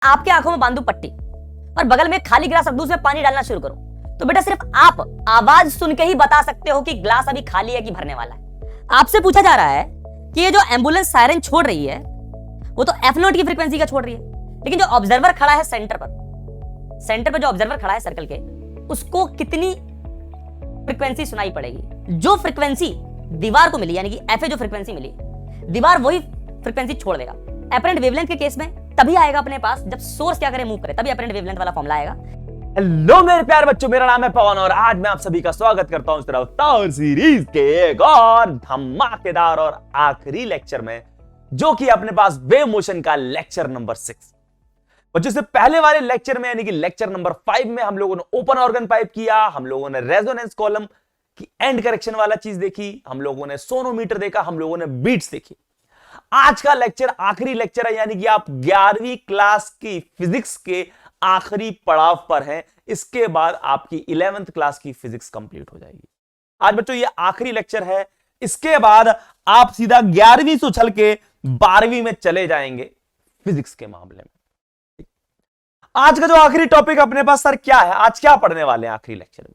आपके आंखों में बांधू पट्टी और बगल में खाली गिलास रख दूं, उसमें पानी डालना शुरू करूं, तो बेटा सिर्फ आप आवाज सुन के ही बता सकते हो कि गिलास अभी खाली है कि भरने वाला है। आपसे पूछा जा रहा है कि ये जो एम्बुलेंस सायरन छोड़ रही है वो तो एफ नॉट की फ्रीक्वेंसी का छोड़ रही है, लेकिन जो ऑब्जर्वर खड़ा है सेंटर पर जो ऑब्जर्वर खड़ा है सर्कल के, उसको कितनी फ्रीक्वेंसी सुनाई पड़ेगी? जो फ्रीक्वेंसी दीवार को मिली, यानी कि एफ जो फ्रीक्वेंसी मिली, दीवार वही फ्रीक्वेंसी छोड़ देगा। एपरेंट वेवलेंथ के केस में तभी आएगा अपने पास जब सोर्स क्या करे, मूव करे, तभी एपरेंट वेवलेंथ वाला फॉर्मूला आएगा। हेलो मेरे प्यारे बच्चों, मेरा नाम है पवन और आज मैं आप सभी का स्वागत करता हूं इस रफ्तार सीरीज के एक और धमाकेदार और आखिरी लेक्चर में, जो कि अपने पास वेव मोशन का लेक्चर नंबर 6। बच्चों से पहले वाले लेक्चर में यानी कि लेक्चर नंबर 5 में हम लोगों ने ओपन ऑर्गन पाइप किया, हम लोगों ने रेजोनेंस कॉलम की एंड करेक्शन वाला चीज देखी, हम लोगों ने सोनोमीटर देखा, हम लोगों ने बीट्स देखी। आज का लेक्चर आखिरी लेक्चर है, यानी कि आप 11वीं क्लास की फिजिक्स के आखिरी पड़ाव पर हैं। इसके बाद आपकी 11th क्लास की फिजिक्स कंप्लीट हो जाएगी। आज बच्चों ये आखिरी लेक्चर है, इसके बाद आप सीधा 11वीं से उछल के 12वीं में चले जाएंगे फिजिक्स के मामले में। आज का जो आखिरी टॉपिक अपने पास सर क्या है, आज क्या पढ़ने वाले हैं आखिरी लेक्चर में?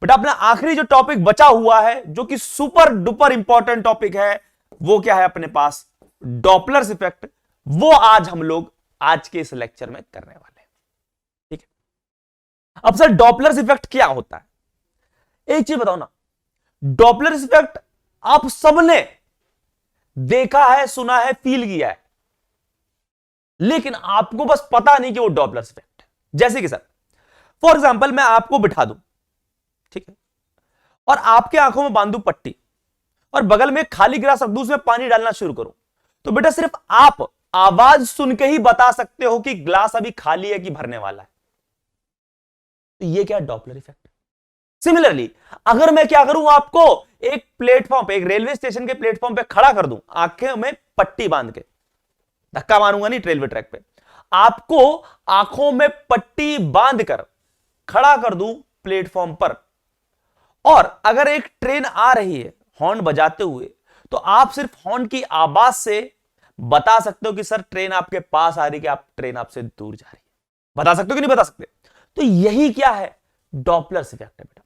बट अपना आखिरी जो टॉपिक बचा हुआ है, जो कि सुपर डुपर इंपॉर्टेंट टॉपिक है, वो क्या है अपने पास? Doppler's effect. वो आज हम लोग आज के इस लेक्चर में करने वाले हैं। ठीक है, अब सर डॉपलर्स इफेक्ट क्या होता है? एक चीज बताओ ना, डॉपलर्स इफेक्ट आप सबने देखा है, सुना है, फील किया है, लेकिन आपको बस पता नहीं कि वो डॉपलर्स इफेक्ट है। जैसे कि सर फॉर एग्जांपल मैं आपको बिठा दूं, ठीक है, और आपके आंखों में बांधू पट्टी और बगल में खाली गिलास रख दूं, उसमें पानी डालना शुरू करूं, तो बेटा सिर्फ आप आवाज सुन के ही बता सकते हो कि ग्लास अभी खाली है कि भरने वाला है। तो ये क्या डॉपलर इफेक्ट। सिमिलरली अगर मैं क्या करूं, आपको एक प्लेटफॉर्म पे, एक रेलवे स्टेशन के प्लेटफॉर्म पे खड़ा कर दूं, आंखें में पट्टी बांध के, धक्का मारूंगा नहीं रेलवे ट्रैक पे, आपको आंखों में पट्टी बांध कर खड़ा कर दूं प्लेटफॉर्म पर, और अगर एक ट्रेन आ रही है हॉर्न बजाते हुए, तो आप सिर्फ हॉर्न की आवाज से बता सकते हो कि सर ट्रेन आपके पास आ रही है कि आप ट्रेन आपसे दूर जा रही है। बता सकते हो कि नहीं बता सकते? तो यही क्या है? डॉपलर्स इफेक्ट है बेटा।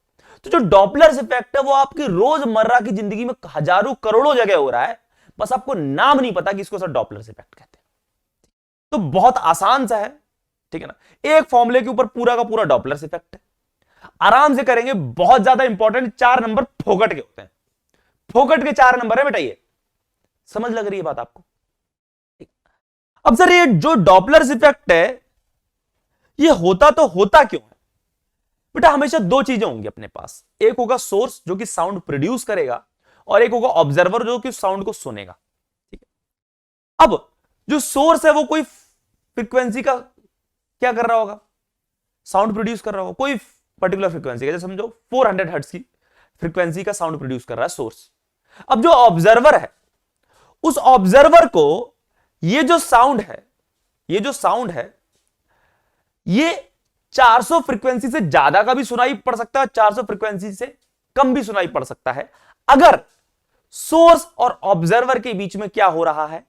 तो जो डॉपलर्स इफेक्ट है वो आपकी रोजमर्रा की जिंदगी में हजारों करोड़ों जगह हो रहा है, बस आपको नाम नहीं पता कि इसको सर डॉपलर्स इफेक्ट कहते हैं। तो बहुत आसान सा है, ठीक है ना, एक फॉर्मूले के ऊपर पूरा का पूरा डॉपलर्स इफेक्ट है, आराम से करेंगे। बहुत ज्यादा इंपॉर्टेंट 4 नंबर फोकट के होते हैं, फोकट के 4 नंबर है बेटा। ये समझ लग रही है बात आपको? अब सर ये जो डॉपलर्स इफेक्ट है ये होता तो होता क्यों है बेटा? हमेशा दो चीजें होंगी अपने पास, एक होगा सोर्स जो कि साउंड प्रोड्यूस करेगा, और एक होगा ऑब्जर्वर जो कि साउंड को सुनेगा। ठीक है, अब जो सोर्स है वो कोई फ्रीक्वेंसी का क्या कर रहा होगा? साउंड प्रोड्यूस कर रहा होगा, कोई पर्टिकुलर फ्रीक्वेंसी का, जैसे समझो 400 हर्ट्ज की फ्रीक्वेंसी का साउंड प्रोड्यूस कर रहा है सोर्स। अब जो ऑब्जर्वर है, उस ऑब्जर्वर को ये जो साउंड है, ये 400 फ्रीक्वेंसी से ज्यादा का भी सुनाई पड़ सकता है, 400 फ्रीक्वेंसी से कम भी सुनाई पड़ सकता है, अगर सोर्स और ऑब्जर्वर के बीच में क्या हो रहा है?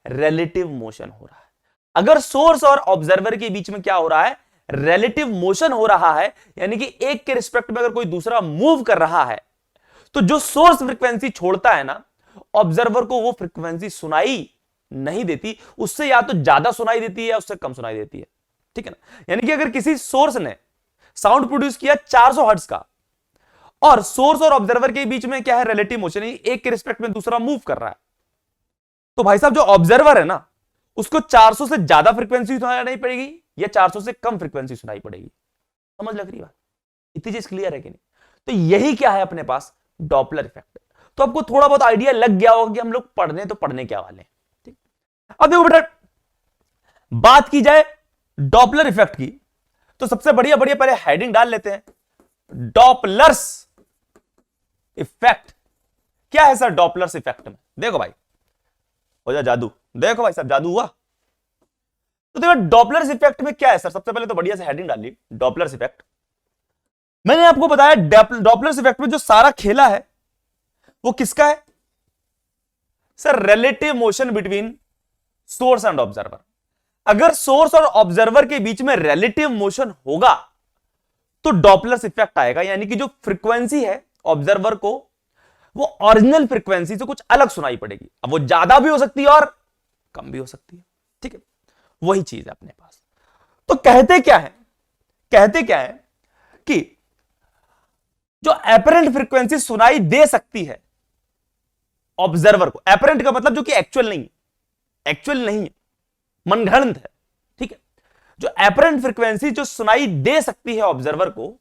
रिलेटिव मोशन हो रहा है। अगर सोर्स और ऑब्जर्वर के बीच में क्या हो रहा है? रिलेटिव मोशन हो रहा है, यानी कि एक के रिस्पेक्ट में अगर कोई दूसरा मूव कर रहा है, तो जो सोर्स फ्रीक्वेंसी छोड़ता है ना, ऑब्जर्वर को वो फ्रीक्वेंसी सुनाई नहीं देती, उससे या तो ज्यादा सुनाई देती है या उससे कम सुनाई देती है। ठीक है ना, यानी कि अगर किसी सोर्स ने साउंड प्रोड्यूस किया 400 हर्ट्ज का, और सोर्स और ऑब्जर्वर के बीच में क्या है? रिलेटिव मोशन, एक के रिस्पेक्ट में दूसरा मूव कर रहा है, तो भाई साहब जो ऑब्जर्वर है ना, उसको 400 से ज्यादा फ्रीक्वेंसी सुनाई पड़ेगी या 400 से कम फ्रीक्वेंसी सुनाई पड़ेगी। समझ लग रही बात? इतनी चीज क्लियर है कि नहीं? तो यही क्या है अपने पास? Doppler effect. तो आपको थोड़ा बहुत आइडिया लग गया होगा कि हम लोग पढ़ने क्या वाले हैं। ठीक, अब देखो बेटा, बात की जाए डॉपलर इफेक्ट की, तो सबसे बढ़िया पहले हेडिंग डाल लेते हैं, डॉपलर्स इफेक्ट। क्या है सर डॉपलर्स इफेक्ट में? देखो भाई, हो जा जादू, देखो भाई साहब जादू हुआ। तो देखो डॉपलर्स इफेक्ट में क्या है सर, सबसे पहले तो बढ़िया से हेडिंग डाल ली, डॉपलर्स इफेक्ट। मैंने आपको बताया डॉपलर्स इफेक्ट में जो सारा खेला है वो किसका है sir? Relative motion between source and observer. अगर सोर्स और ऑब्जर्वर के बीच में रिलेटिव मोशन होगा तो डॉपलर इफेक्ट आएगा, यानी कि जो फ्रीक्वेंसी है ऑब्जर्वर को वो ओरिजिनल फ्रीक्वेंसी से कुछ अलग सुनाई पड़ेगी। अब वो ज्यादा भी हो सकती है और कम भी हो सकती है, ठीक है, वही चीज है अपने पास। तो कहते क्या है, कहते क्या है कि जो एपरेंट फ्रीक्वेंसी सुनाई दे सकती है ऑब्जर्वर को, एपरेंट का मतलब जो कि एक्चुअल नहीं, एक्चुअल नहीं है, मनगढ़ंत है, ठीक है, जो एपरेंट फ्रीक्वेंसी जो सुनाई दे सकती है ऑब्जर्वर को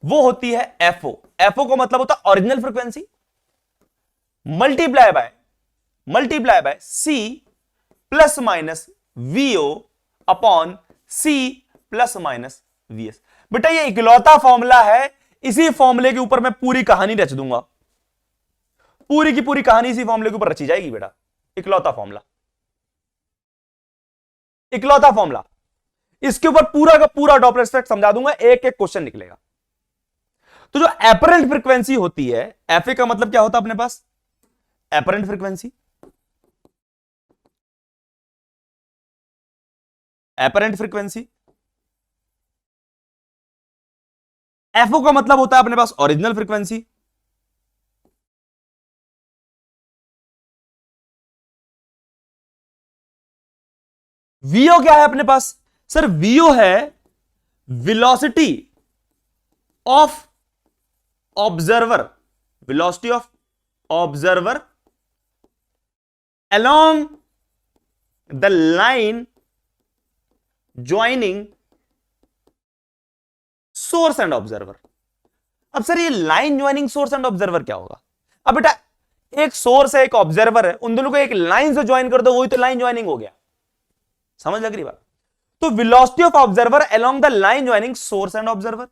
वो होती है एफओ। एफओ का मतलब होता है original frequency multiply by C plus minus VO upon C plus minus VS. बेटा ये इकलौता फॉर्मूला है, इसी फॉर्मूले के ऊपर मैं पूरी कहानी रच दूंगा, पूरी की पूरी कहानी इसी फॉर्मूले के ऊपर रची जाएगी बेटा। इकलौता फॉर्मूला, इकलौता फॉर्मूला, इसके ऊपर पूरा का पूरा डॉपलर इफेक्ट समझा दूंगा, एक एक क्वेश्चन निकलेगा। तो जो एपरेंट फ्रीक्वेंसी होती है, एफए का मतलब क्या होता है अपने पास, apparent frequency, apparent frequency, FO का मतलब होता है अपने पास ओरिजिनल फ्रीक्वेंसी, वीओ क्या है अपने पास सर, वीओ है velocity of observer, velocity of observer along the line joining source and observer। अब सर ये line joining source and observer क्या होगा? अब बेटा एक सोर्स है एक ऑब्जर्वर है, उन दोनों को एक लाइन से ज्वाइन कर दो, वही तो लाइन ज्वाइनिंग हो गया। समझ लग रही बात? तो velocity of observer along the line joining source and observer,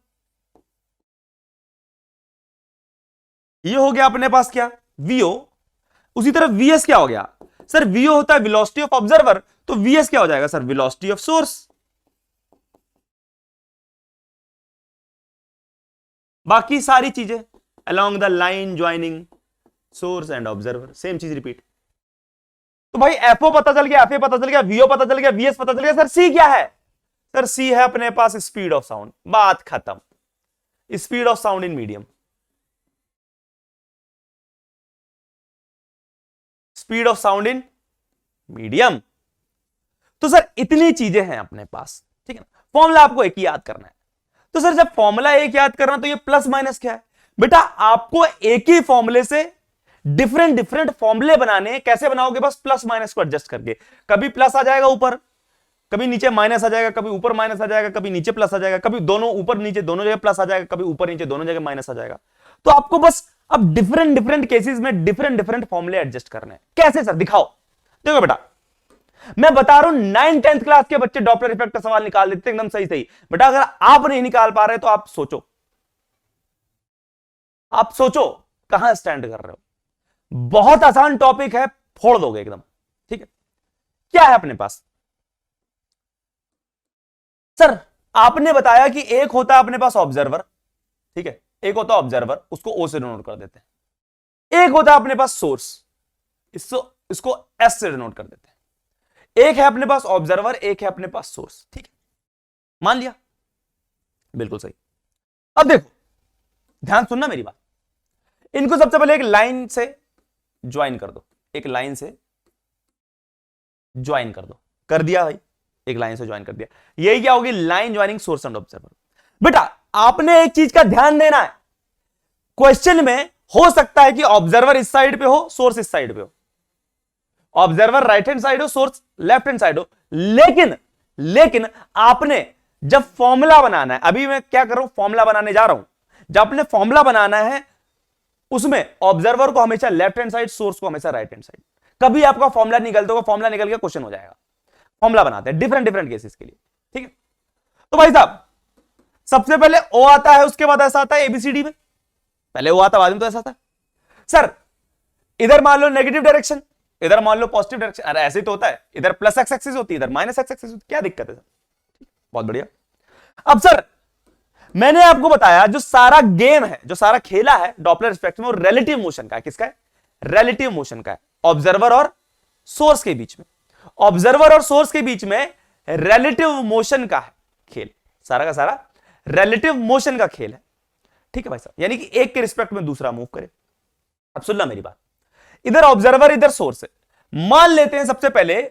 ये हो गया अपने पास क्या, वीओ। उसी तरह वीएस क्या हो गया सर, वीओ होता है वेलोसिटी ऑफ ऑब्जर्वर, तो वीएस क्या हो जाएगा सर, वेलोसिटी ऑफ सोर्स। बाकी सारी चीजें along the line joining source and observer, same चीज रिपीट। तो भाई एफओ पता चल गया, एफए पता चल गया, वीओ पता चल गया, वीएस पता चल गया, सर सी क्या है? सर सी है अपने पास स्पीड ऑफ साउंड, बात खत्म। Speed of sound in medium, speed of sound in medium. तो सर इतनी चीजें हैं अपने पास, ठीक है ना। फॉर्मूला आपको एक ही याद करना है। तो सर जब फॉर्मूला एक याद करना तो ये प्लस माइनस क्या है बेटा, आपको एक ही फॉर्मूले से डिफरेंट डिफरेंट फॉर्मूले बनाने। कैसे बनाओगे? बस प्लस माइनस को एडजस्ट करके, कभी प्लस आ जाएगा ऊपर, कभी नीचे माइनस आ जाएगा, कभी ऊपर माइनस आ जाएगा, कभी नीचे प्लस आ जाएगा, कभी दोनों ऊपर नीचे दोनों जगह प्लस आ जाएगा, कभी ऊपर नीचे दोनों जगह माइनस आ जाएगा। तो आपको बस अब डिफरेंट डिफरेंट केसेस में डिफरेंट डिफरेंट फॉर्मूले एडजस्ट करने हैं। कैसे सर, दिखाओ। देखो बेटा मैं बता रहा हूं 9th-10th क्लास के बच्चे डॉपलर इफेक्ट का सवाल निकाल देते एकदम सही सही। बेटा अगर आप नहीं निकाल पा रहे तो आप सोचो, आप सोचो कहां स्टैंड कर रहे हो। बहुत आसान टॉपिक है, फोड़ दोगे एकदम, ठीक है। क्या है अपने पास सर, आपने बताया कि एक होता है अपने पास ऑब्जर्वर, ठीक है, एक होता है ऑब्जर्वर, उसको ओ से डिनोट कर देते हैं। एक होता है अपने पास सोर्स, इसको एस से डिनोट कर देते हैं। एक है अपने पास ऑब्जर्वर, एक है अपने पास सोर्स, ठीक है, मान लिया, बिल्कुल सही। अब देखो ध्यान सुनना मेरी बात, इनको सबसे पहले एक लाइन से ज्वाइन कर दो, एक लाइन से ज्वाइन कर दो, कर दिया भाई, एक लाइन से ज्वाइन कर दिया। यही क्या होगी, line joining source and observer. बेटा आपने एक चीज का ध्यान देना है, क्वेश्चन में हो सकता है कि ऑब्जर्वर इस साइड पे हो, सोर्स इस साइड पे हो, ऑब्जर्वर राइट हैंड साइड हो, सोर्स लेफ्ट हैंड साइड हो, लेकिन आपने जब फॉर्मूला बनाना है, अभी मैं क्या कर रहा हूं, फॉर्मूला बनाने जा रहा हूं, जब आपने फॉर्मूला बनाना है उसमें ऑब्जर्वर को हमेशा लेफ्ट हैंड साइड, सोर्स को हमेशा राइट हैंड साइड। कभी आपका फॉर्मूला निकलता होगा, फॉर्मूला निकल गया क्वेश्चन हो जाएगा। फॉर्मूला बनाते हैं डिफरेंट डिफरेंट केसेस के लिए, ठीक है। तो भाई साहब सबसे पहले ओ आता है, उसके बाद ऐसा आता है एबीसीडी में, पहले ओ आता है बाद में तो ऐसा आता है। सर इधर मान लो नेगेटिव डायरेक्शन, इधर मान लो पॉजिटिव डायरेक्शन, अरे ऐसे तो होता है, इधर प्लस एक्स एक्सिस होती है, इधर माइनस एक्स एक्सिस होती है, क्या दिक्कत है सर? बहुत बढ़िया। अब सर मैंने आपको बताया जो सारा गेम है, जो सारा खेला है डॉपलर इफेक्ट में, वो रिलेटिव मोशन का है। किसका है? रिलेटिव मोशन का है, ऑब्जर्वर और सोर्स के बीच में। ऑब्जर्वर और सोर्स के बीच में रिलेटिव मोशन का खेल, सारा का सारा रिलेटिव मोशन का खेल है। ठीक है भाई साहब, यानी कि एक के रिस्पेक्ट में दूसरा मूव करे। अब सुनना मेरी बात, इधर ऑब्जर्वर इधर सोर्स है। मान लेते हैं सबसे पहले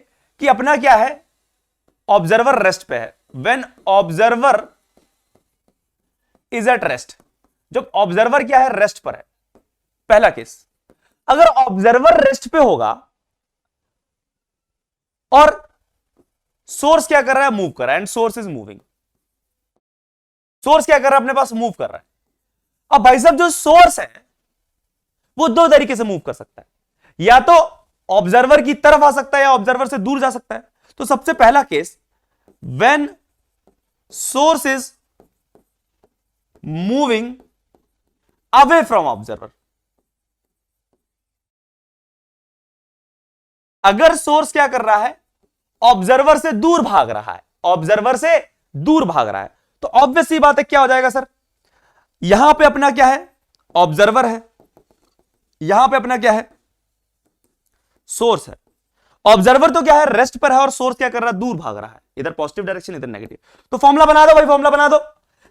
कि अपना क्या है, ऑब्जर्वर रेस्ट पे है। When observer is at rest, जब ऑब्जर्वर क्या है, रेस्ट पर है। पहला केस, अगर ऑब्जर्वर रेस्ट पे होगा और सोर्स क्या कर रहा है, मूव कर रहा है, and source is moving. Source क्या कर रहा है, अपने पास मूव कर रहा है। अब भाई साहब जो सोर्स है वो दो तरीके से मूव कर सकता है, या तो ऑब्जर्वर की तरफ आ सकता है या ऑब्जर्वर से दूर जा सकता है। तो सबसे पहला case, when source is moving away from observer, अगर सोर्स क्या कर रहा है, ऑब्जर्वर से दूर भाग रहा है, ऑब्जर्वर से दूर भाग रहा है, तो ऑब्वियस सी बात है क्या हो जाएगा सर, यहां पे अपना क्या है, ऑब्जर्वर है, यहां पे अपना क्या है, सोर्स है। ऑब्जर्वर तो क्या है, रेस्ट पर है, और सोर्स क्या कर रहा है, दूर भाग रहा है, इधर पॉजिटिव डायरेक्शन इधर नेगेटिव। तो फॉर्मुला बना दो भाई, फॉर्मुला बना दो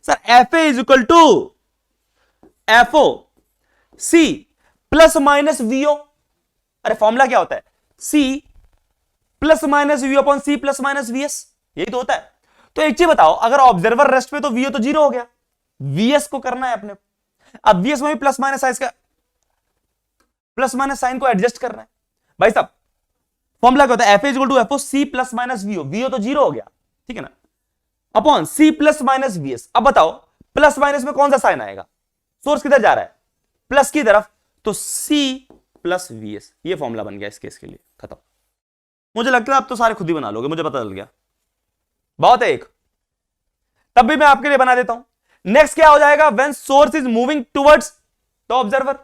sir. F A is equal to F O C plus minus VO. अरे फॉर्मुला क्या होता है, C plus minus we upon C plus minus VS, यही तो होता है। तो एक चीज बताओ, अगर ऑब्जर्वर रेस्ट पे तो वीओ तो जीरो हो गया, वीएस को करना है अपने। अब वीएस में भी प्लस माइनस साइन का, प्लस माइनस साइन को एडजस्ट करना है भाई साहब। फॉर्मुला क्या होता है, F is equal to F O C plus minus VO, VO तो जीरो हो गया, ठीक है ना, अपॉन सी प्लस माइनस वीएस। अब बताओ प्लस माइनस में कौन सा साइन आएगा, सोर्स किधर जा रहा है, प्लस की तरफ, तो सी प्लस वीएस। ये फॉर्मुला बन गया इस केस के लिए, खत्म। मुझे लगता है आप तो सारे खुद ही बना लोगे, मुझे पता चल गया, बहुत है एक, तब भी मैं आपके लिए बना देता हूं। नेक्स्ट क्या हो जाएगा, when source is moving towards the observer.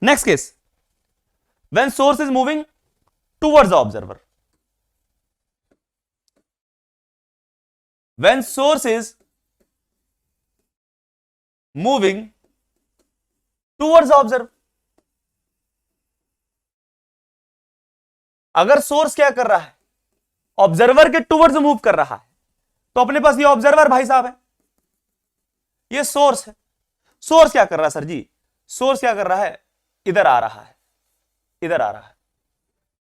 Next case, when source is moving towards the observer, when source is moving towards the observer. अगर सोर्स क्या कर रहा है, ऑब्जर्वर के टुवर्ड्स मूव कर रहा है, तो अपने पास ये ऑब्जर्वर भाई साहब है, ये सोर्स है। सोर्स क्या कर रहा है सर जी, सोर्स क्या कर रहा है, इधर आ रहा है, इधर आ रहा है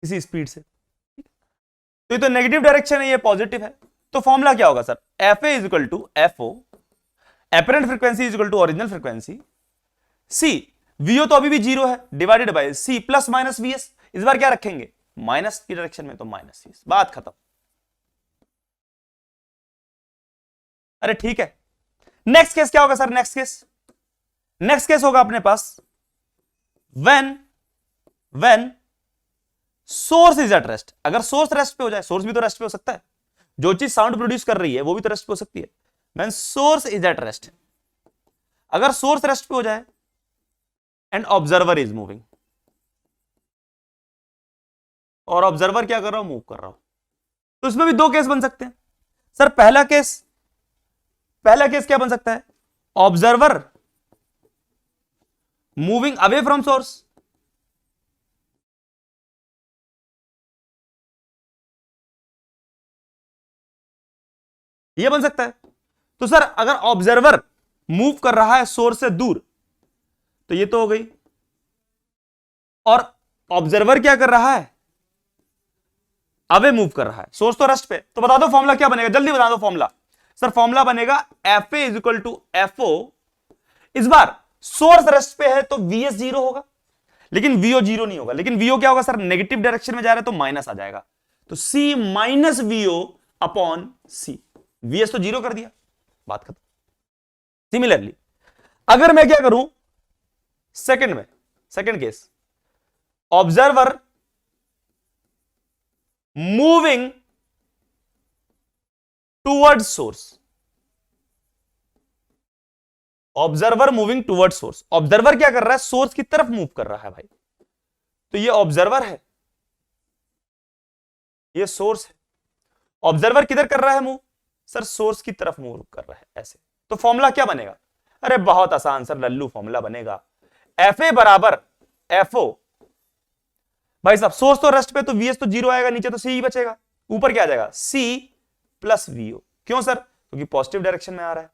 इसी स्पीड से। तो ये तो नेगेटिव डायरेक्शन है, ये पॉजिटिव है। तो फॉर्मूला क्या होगा sir, F A is equal to F O, apparent frequency is equal to original frequency, C VO तो अभी भी जीरो है, divided by C plus minus VS. इस बार क्या रखेंगे, माइनस की डायरेक्शन में, तो माइनस सी, बात खत्म। अरे ठीक है, नेक्स्ट केस क्या होगा सर, नेक्स्ट केस होगा अपने पास when source is at rest. अगर सोर्स रेस्ट पे हो जाए, सोर्स भी तो रेस्ट पे हो सकता है, जो चीज साउंड प्रोड्यूस कर रही है वो भी तो रेस्ट पे हो सकती है। When source is at rest, अगर सोर्स रेस्ट पे हो जाए एंड ऑब्जर्वर इज मूविंग, और ऑब्जर्वर क्या कर रहा हूं, मूव कर रहा हूं, तो इसमें भी दो केस बन सकते हैं सर। पहला केस क्या बन सकता है, observer moving away from source, यह बन सकता है। तो सर अगर ऑब्जर्वर मूव कर रहा है सोर्स से दूर, तो ये तो हो गई, और ऑब्जर्वर क्या कर रहा है, अवे मूव कर रहा है, सोर्स तो रेस्ट पे। तो बता दो फॉर्मूला क्या बनेगा, जल्दी बता दो फॉर्मूला। सर फॉर्मूला बनेगा F A is equal to F O. इस बार सोर्स रेस्ट पे है तो वीएस जीरो होगा, लेकिन वीओ जीरो नहीं होगा, लेकिन वीओ क्या होगा सर, नेगेटिव डायरेक्शन में जा रहा है तो माइनस आ जाएगा, तो सी माइनस वीओ अपॉन सी। वीएस तो जीरो कर दिया, बात खत्म। सिमिलरली अगर मैं क्या करूं second case, observer moving towards source, observer moving towards source. Observer क्या कर रहा है, सोर्स की तरफ मूव कर रहा है भाई, तो ये ऑब्जर्वर है, ये सोर्स है। ऑब्जर्वर किधर कर रहा है मूव, सर सोर्स की तरफ मूव कर रहा है, ऐसे। तो फॉर्मूला क्या बनेगा, अरे बहुत आसान सर, लल्लू फॉर्मूला बनेगा, एफ ए बराबर एफ ओ। भाई साहब सोर्स तो रेस्ट पे, तो वीएस तो जीरो आएगा, नीचे तो सी ही बचेगा, ऊपर क्या आ जाएगा, सी प्लस वीओ। क्यों सर? क्योंकि पॉजिटिव डायरेक्शन में आ रहा है।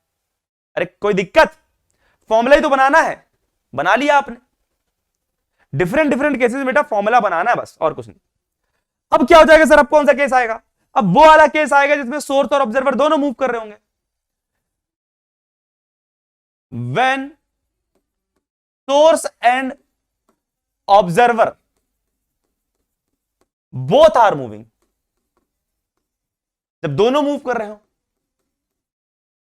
अरे कोई दिक्कत? फॉर्मूला ही तो बनाना है, बना लिया आपने। डिफरेंट डिफरेंट केसेस में बेटा फॉर्मूला बनाना है बस, और कुछ नहीं। अब क्या हो जाएगा सर? अब कौन सा केस आएगा? अब वो वाला केस आएगा जिसमें सोर्स और ऑब्जर्वर दोनों मूव कर रहे होंगे। When source and observer both are moving, जब दोनों मूव कर रहे हो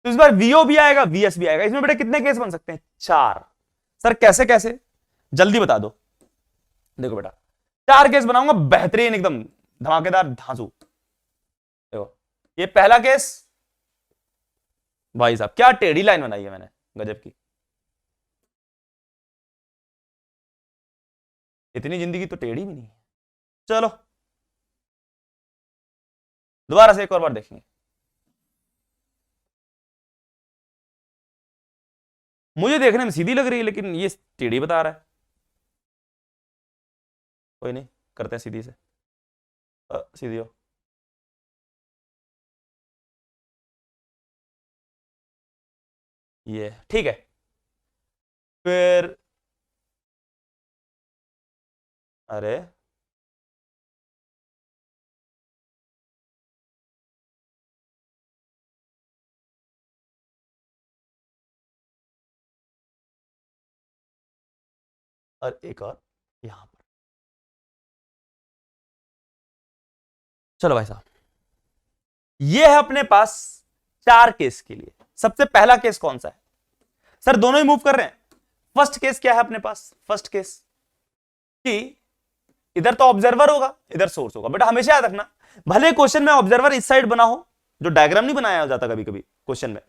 तो इस बार वीओ भी आएगा, वीएस भी आएगा। इसमें बेटा कितने केस बन सकते हैं? 4। सर कैसे कैसे? जल्दी बता दो। देखो बेटा 4 केस बनाऊंगा, बेहतरीन एकदम धमाकेदार धांसू। देखो ये पहला केस, भाई साहब क्या टेढ़ी लाइन बनाई है मैंने, गजब की। इतनी जिंदगी तो टेढ़ी भी नहीं है। चलो दोबारा से एक और बार देखेंगे। मुझे देखने में सीधी लग रही है लेकिन ये टेढ़ी बता रहा है। कोई नहीं, करते हैं सीधी से। सीधी हो। ये ठीक है। फिर अरे और एक और यहां पर। चलो भाई साहब, ये है अपने पास 4 केस के लिए। सबसे पहला केस कौन सा है? सर दोनों ही मूव कर रहे हैं। फर्स्ट केस क्या है अपने पास? फर्स्ट केस कि इधर तो ऑब्जर्वर होगा, इधर सोर्स होगा। बेटा हमेशा याद रखना, भले क्वेश्चन में ऑब्जर्वर इस साइड बना हो, जो डायग्राम नहीं बनाया जाता कभी कभी क्वेश्चन में,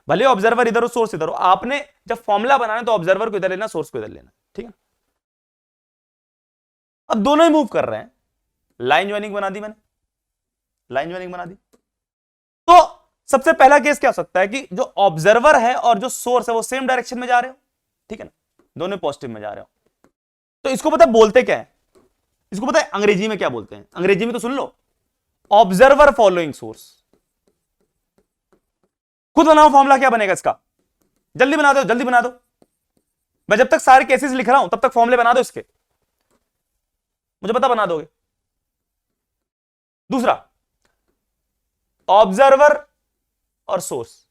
भले ऑब्जर्वर इधर हो सोर्स इधर हो, आपने जब फॉर्मूला बनाना तो ऑब्जर्वर को इधर लेना, सोर्स को इधर लेना, ठीक है। अब दोनों ही मूव कर रहे हैं। लाइन ज्वाइनिंग बना दी मैंने, लाइन ज्वाइनिंग बना दी। तो सबसे पहला केस क्या हो सकता है कि जो ऑब्जर्वर है और जो सोर्स है वो सेम डायरेक्शन में जा रहे हो, ठीक है ना, दोनों पॉजिटिव में जा रहे हो। तो इसको पता बोलते क्या है? इसको पता है अंग्रेजी में क्या बोलते हैं? अंग्रेजी में तो सुन लो, ऑब्जर्वर फॉलोइंग सोर्स। खुद बनाओ फॉर्मूला, क्या बनेगा इसका? जल्दी बना दो, जल्दी बना दो। मैं जब तक सारे केसेस लिख रहा हूं तब तक फॉर्मूले बना दो इसके, मुझे पता बना दोगे। दूसरा, ऑब्जर्वर और सोर्स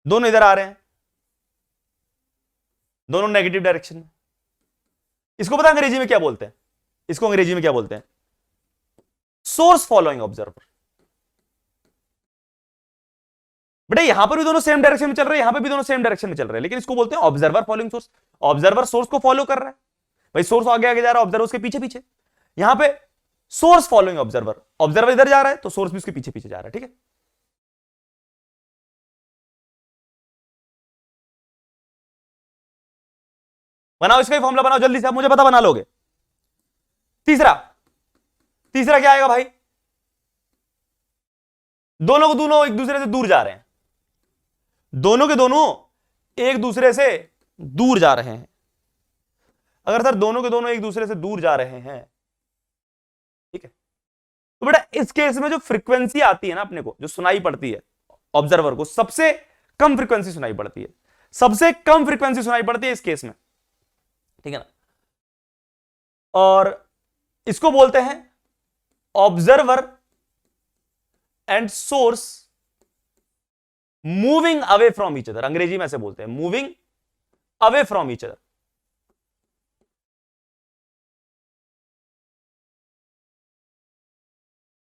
दोनों इधर आ रहे हैं, दोनों नेगेटिव डायरेक्शन में। इसको पता अंग्रेजी में क्या बोलते हैं? इसको अंग्रेजी में क्या बोलते हैं? Source following observer. बेटा यहां पर भी दोनों सेम डायरेक्शन में चल रहे हैं, यहां पर भी दोनों सेम डायरेक्शन में चल रहे हैं, लेकिन इसको बोलते हैं observer following source. Observer source को फॉलो कर रहा है, भाई सोर्स आगे आगे जा रहा है, ऑब्जर्वर उसके पीछे पीछे। यहां पे सोर्स फॉलोइंग ऑब्जर्वर, ऑब्जर्वर इधर जा रहा है तो सोर्स भी उसके पीछे पीछे जा रहा है, ठीक है। बनाओ इसका ही फॉर्मूला बनाओ जल्दी से, आप मुझे पता बना लोगे। तीसरा, तीसरा क्या आएगा भाई? दोनों को दोनों एक दूसरे से दूर जा रहे हैं, दोनों के दोनों एक दूसरे से दूर जा रहे हैं। अगर सर दोनों के दोनों एक दूसरे से दूर जा रहे हैं, ठीक है, तो बेटा इस केस में जो फ्रीक्वेंसी आती है ना अपने को, जो सुनाई पड़ती है ऑब्जर्वर को, सबसे कम फ्रीक्वेंसी सुनाई पड़ती है, सबसे कम फ्रीक्वेंसी सुनाई पड़ती है इस केस में, ठीक है ना। और इसको बोलते हैं observer and source moving away from each other. अंग्रेजी में ऐसे बोलते हैं, moving away from each other.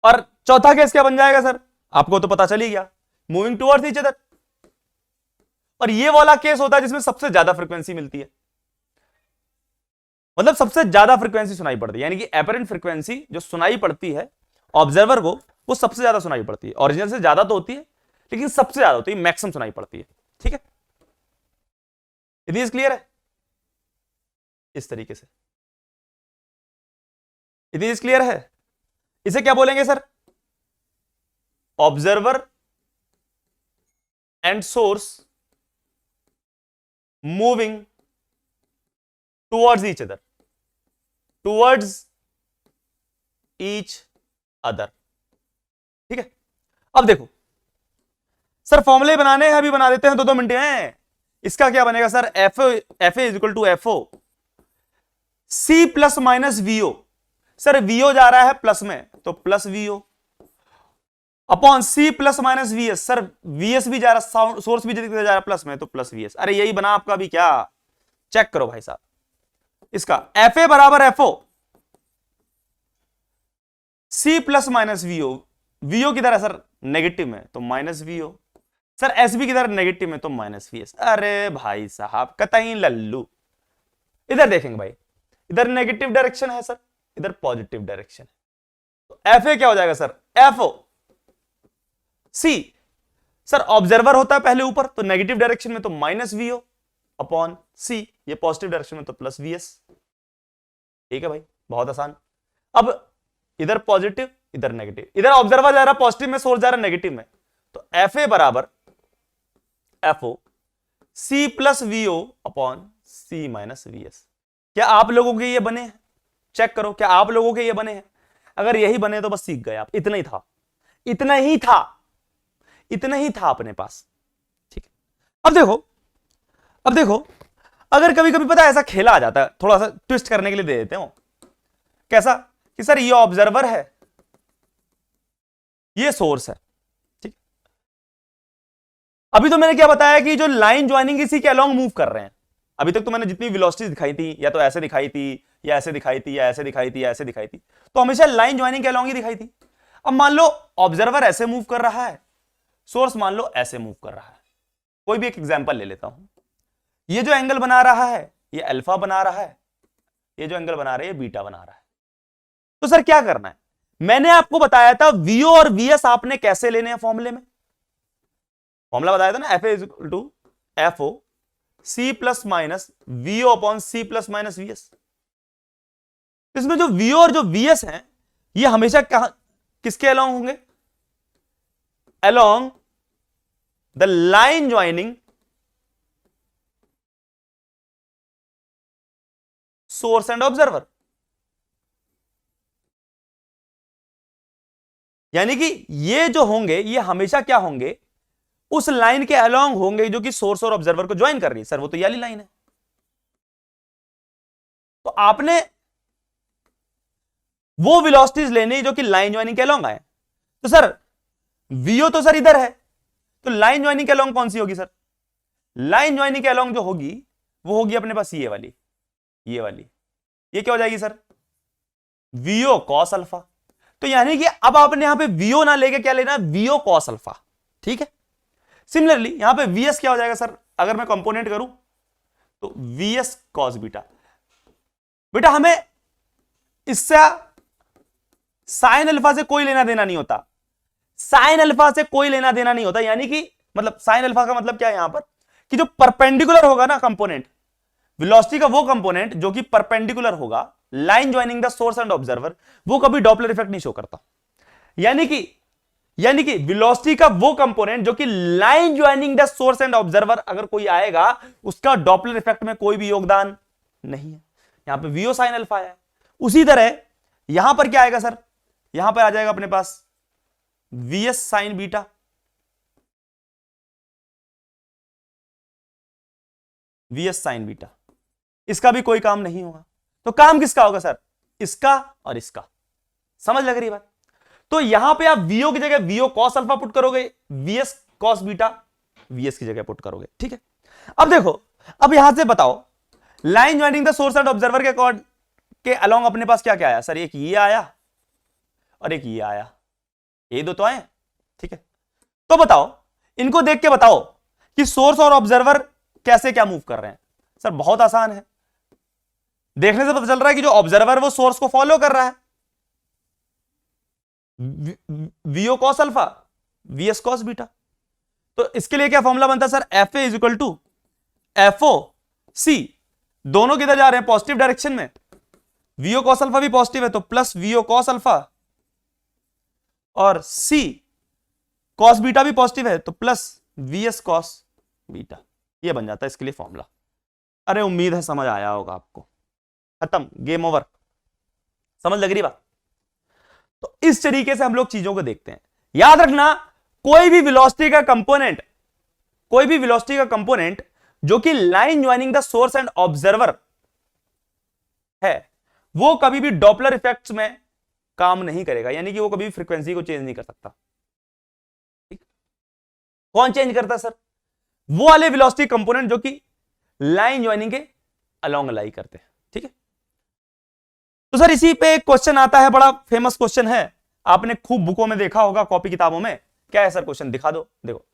और चौथा केस क्या बन जाएगा सर? आपको तो पता चल ही गया, मूविंग टुवर्ड्स ईच अदर। और ये वाला केस होता है जिसमें सबसे ज्यादा फ्रीक्वेंसी मिलती है, मतलब सबसे ज्यादा फ्रीक्वेंसी सुनाई पड़ती है, यानी कि एपरेंट फ्रीक्वेंसी जो सुनाई पड़ती है ऑब्जर्वर को, वो सबसे ज्यादा सुनाई पड़ती है। ओरिजिनल से ज्यादा तो होती है लेकिन सबसे ज्यादा होती है, मैक्सिमम सुनाई पड़ती है, ठीक है। यदि क्लियर है इस तरीके से, यदि क्लियर है, इसे क्या बोलेंगे sir? Observer and source moving towards each other, towards each other. ठीक है, अब देखो सर फॉर्मूले बनाने हैं, अभी बना देते हैं, 2-2 मिनट हैं। इसका क्या बनेगा sir, F A is equal to F O C plus minus VO. Sir VO जा रहा है प्लस में तो प्लस वीओ अपॉन सी plus minus VS. Sir VS भी जा रहा, सोर्स भी जा रहा है प्लस में तो प्लस वीएस। अरे यही बना आपका भी क्या, चेक करो भाई साहब। इसका एफ ए बराबर F O C plus minus VO. VO किधर है सर, नेगेटिव में तो minus VO. Sir S B किधर, नेगेटिव में तो माइनस वीएस। अरे भाई साहब कतई लल्लू। इधर देखेंगे भाई, इधर नेगेटिव डायरेक्शन है सर, इधर पॉजिटिव डायरेक्शन है, तो एफ ए क्या हो जाएगा सर, एफ ओ सी। सर ऑब्जर्वर होता है पहले ऊपर तो नेगेटिव डायरेक्शन में तो माइनस वीओ अपॉन सी, ये पॉजिटिव डायरेक्शन में तो प्लस वीएस। ठीक है भाई, बहुत आसान। अब इधर पॉजिटिव इधर नेगेटिव, इधर ऑब्जर्वर जा रहा पॉजिटिव में, सोर्स जा रहा नेगेटिव में, तो एफ ए बराबर F O C plus VO upon C minus VS. क्या आप लोगों के ये बने हैं, चेक करो क्या आप लोगों के ये बने हैं। अगर यही बने तो बस सीख गए आप, इतना ही था, इतना ही था, इतना ही था अपने पास। ठीक है, अब देखो अगर कभी कभी पता है ऐसा खेला आ जाता है, थोड़ा सा ट्विस्ट करने के लिए दे देते हो। कैसा कि सर ये ऑब्जर्वर है, ये सोर्स है। ठीक, अभी तो मैंने क्या बताया कि जो लाइन ज्वाइनिंग इसी के अलोंग मूव कर रहे हैं। अभी तक तो मैंने जितनी वेलोसिटी दिखाई थी, या तो ऐसे दिखाई थी, या ऐसे दिखाई थी, या ऐसे दिखाई थी, या ऐसे दिखाई थी, तो हमेशा लाइन ज्वाइनिंग के अलोंग ही दिखाई थी। अब मान लो ऑब्जर्वर ऐसे मूव कर रहा है, सोर्स मान लो ऐसे मूव कर रहा है। कोई भी एक एग्जांपल ले लेता हूं, ये जो एंगल बना रहा है ये अल्फा बना रहा है, ये जो एंगल बना रहा है ये बीटा बना रहा है। तो सर क्या करना है, मैंने आपको बताया था वीओ और वीएस आपने कैसे लेने हैं फॉर्मूले में। फॉर्मूला बताया था ना, F A is equal to F O C plus minus VO upon C plus minus VS. इसमें जो वीओ और जो वीएस हैं ये हमेशा किसके अलोंग होंगे, along the line joining source and observer। यानी कि ये जो होंगे ये हमेशा क्या होंगे, उस लाइन के अलोंग होंगे जो कि सोर्स और ऑब्जर्वर को ज्वाइन कर रही है। सर वो तो ये वाली लाइन है, तो आपने वो वेलोसिटीज लेनी जो कि लाइन ज्वाइनिंग के अलोंग आए। तो सर वीओ तो सर इधर है, तो लाइन ज्वाइनिंग के अलोंग कौन सी होगी सर, लाइन ज्वाइनिंग के अलोंग जो होगी वो होगी अपने पास ये वाली, ये वाली, ये क्या हो जाएगी सर, वीओ कॉस अल्फा। तो यानी कि अब आपने यहां पे वीओ ना लेके क्या लेना है, वीओ कॉस अल्फा। ठीक है, सिमिलरली यहां पे वीएस क्या हो जाएगा सर, अगर मैं कंपोनेंट करूं तो वीएस कॉस बीटा। बेटा हमें इससे साइन अल्फा से कोई लेना देना नहीं होता, साइन अल्फा से कोई लेना देना नहीं होता। यानी कि मतलब साइन अल्फा का मतलब क्या है यहां पर, कि जो परपेंडिकुलर होगा ना कंपोनेंट, वेलोसिटी का वो कंपोनेंट जो कि परपेंडिकुलर होगा line joining the source and observer, वो कभी डॉपलर इफेक्ट नहीं शो करता। यानी कि वेलोसिटी का वो कंपोनेंट जो कि line joining the source and observer अगर कोई आएगा उसका डॉपलर इफेक्ट में कोई भी योगदान नहीं है। यहां पे वीओ साइन अल्फा है, उसी तरह यहां पर क्या आएगा सर, यहां पर आ जाएगा अपने पास VS sine beta, VS sine beta. इसका भी कोई काम नहीं होगा, तो काम किसका होगा सर, इसका और इसका। समझ लग रही है बात। तो यहां पे आप वीओ की जगह वीओ कॉस अल्फा पुट करोगे, वीएस कॉस बीटा वीएस की जगह पुट करोगे। ठीक है, अब देखो, अब यहां से बताओ line joining the source and observer के अकॉर्ड के अलोंग अपने पास क्या क्या आया सर, एक ये आया और एक ये आया, ये दो तो आए। ठीक है, तो बताओ, इनको देख के बताओ कि सोर्स और ऑब्जर्वर कैसे क्या मूव कर रहे हैं। सर बहुत आसान है, देखने से पता चल रहा है कि जो ऑब्जर्वर वो सोर्स को फॉलो कर रहा है, VO cos alpha VS cos beta. तो इसके लिए क्या फॉर्मूला बनता है sir, F A is equal to F O C, दोनों किधर जा रहे हैं, पॉजिटिव डायरेक्शन में, वीओ कॉस अल्फा भी पॉजिटिव है तो प्लस वीओ कॉस अल्फा, और सी कॉस बीटा भी पॉजिटिव है तो प्लस वीएस कॉस बीटा। ये बन जाता है इसके लिए फॉर्मूला। अरे उम्मीद है समझ आया होगा आपको, खत्म, गेम ओवर। समझ लग रही बात। तो इस तरीके से हम लोग चीजों को देखते हैं याद रखना, कोई भी वेलोसिटी का कंपोनेंट, कोई भी वेलोसिटी का कंपोनेंट जो कि line joining the source and observer है, वो कभी भी डॉपलर इफेक्ट्स में काम नहीं करेगा, यानी कि वो कभी भी फ्रीक्वेंसी को चेंज नहीं कर सकता। ठीक? कौन चेंज करता सर? वो वाले वेलोसिटी कंपोनेंट जो कि लाइन ज्वाइनिंग के अलोंग लाई करते हैं। ठीक है, तो सर इसी पे एक क्वेश्चन आता है, बड़ा फेमस क्वेश्चन है, आपने खूब बुकों में देखा होगा, कॉपी किताबों में। क्या है सर क्वेश्चन? दिखा दो। देखो,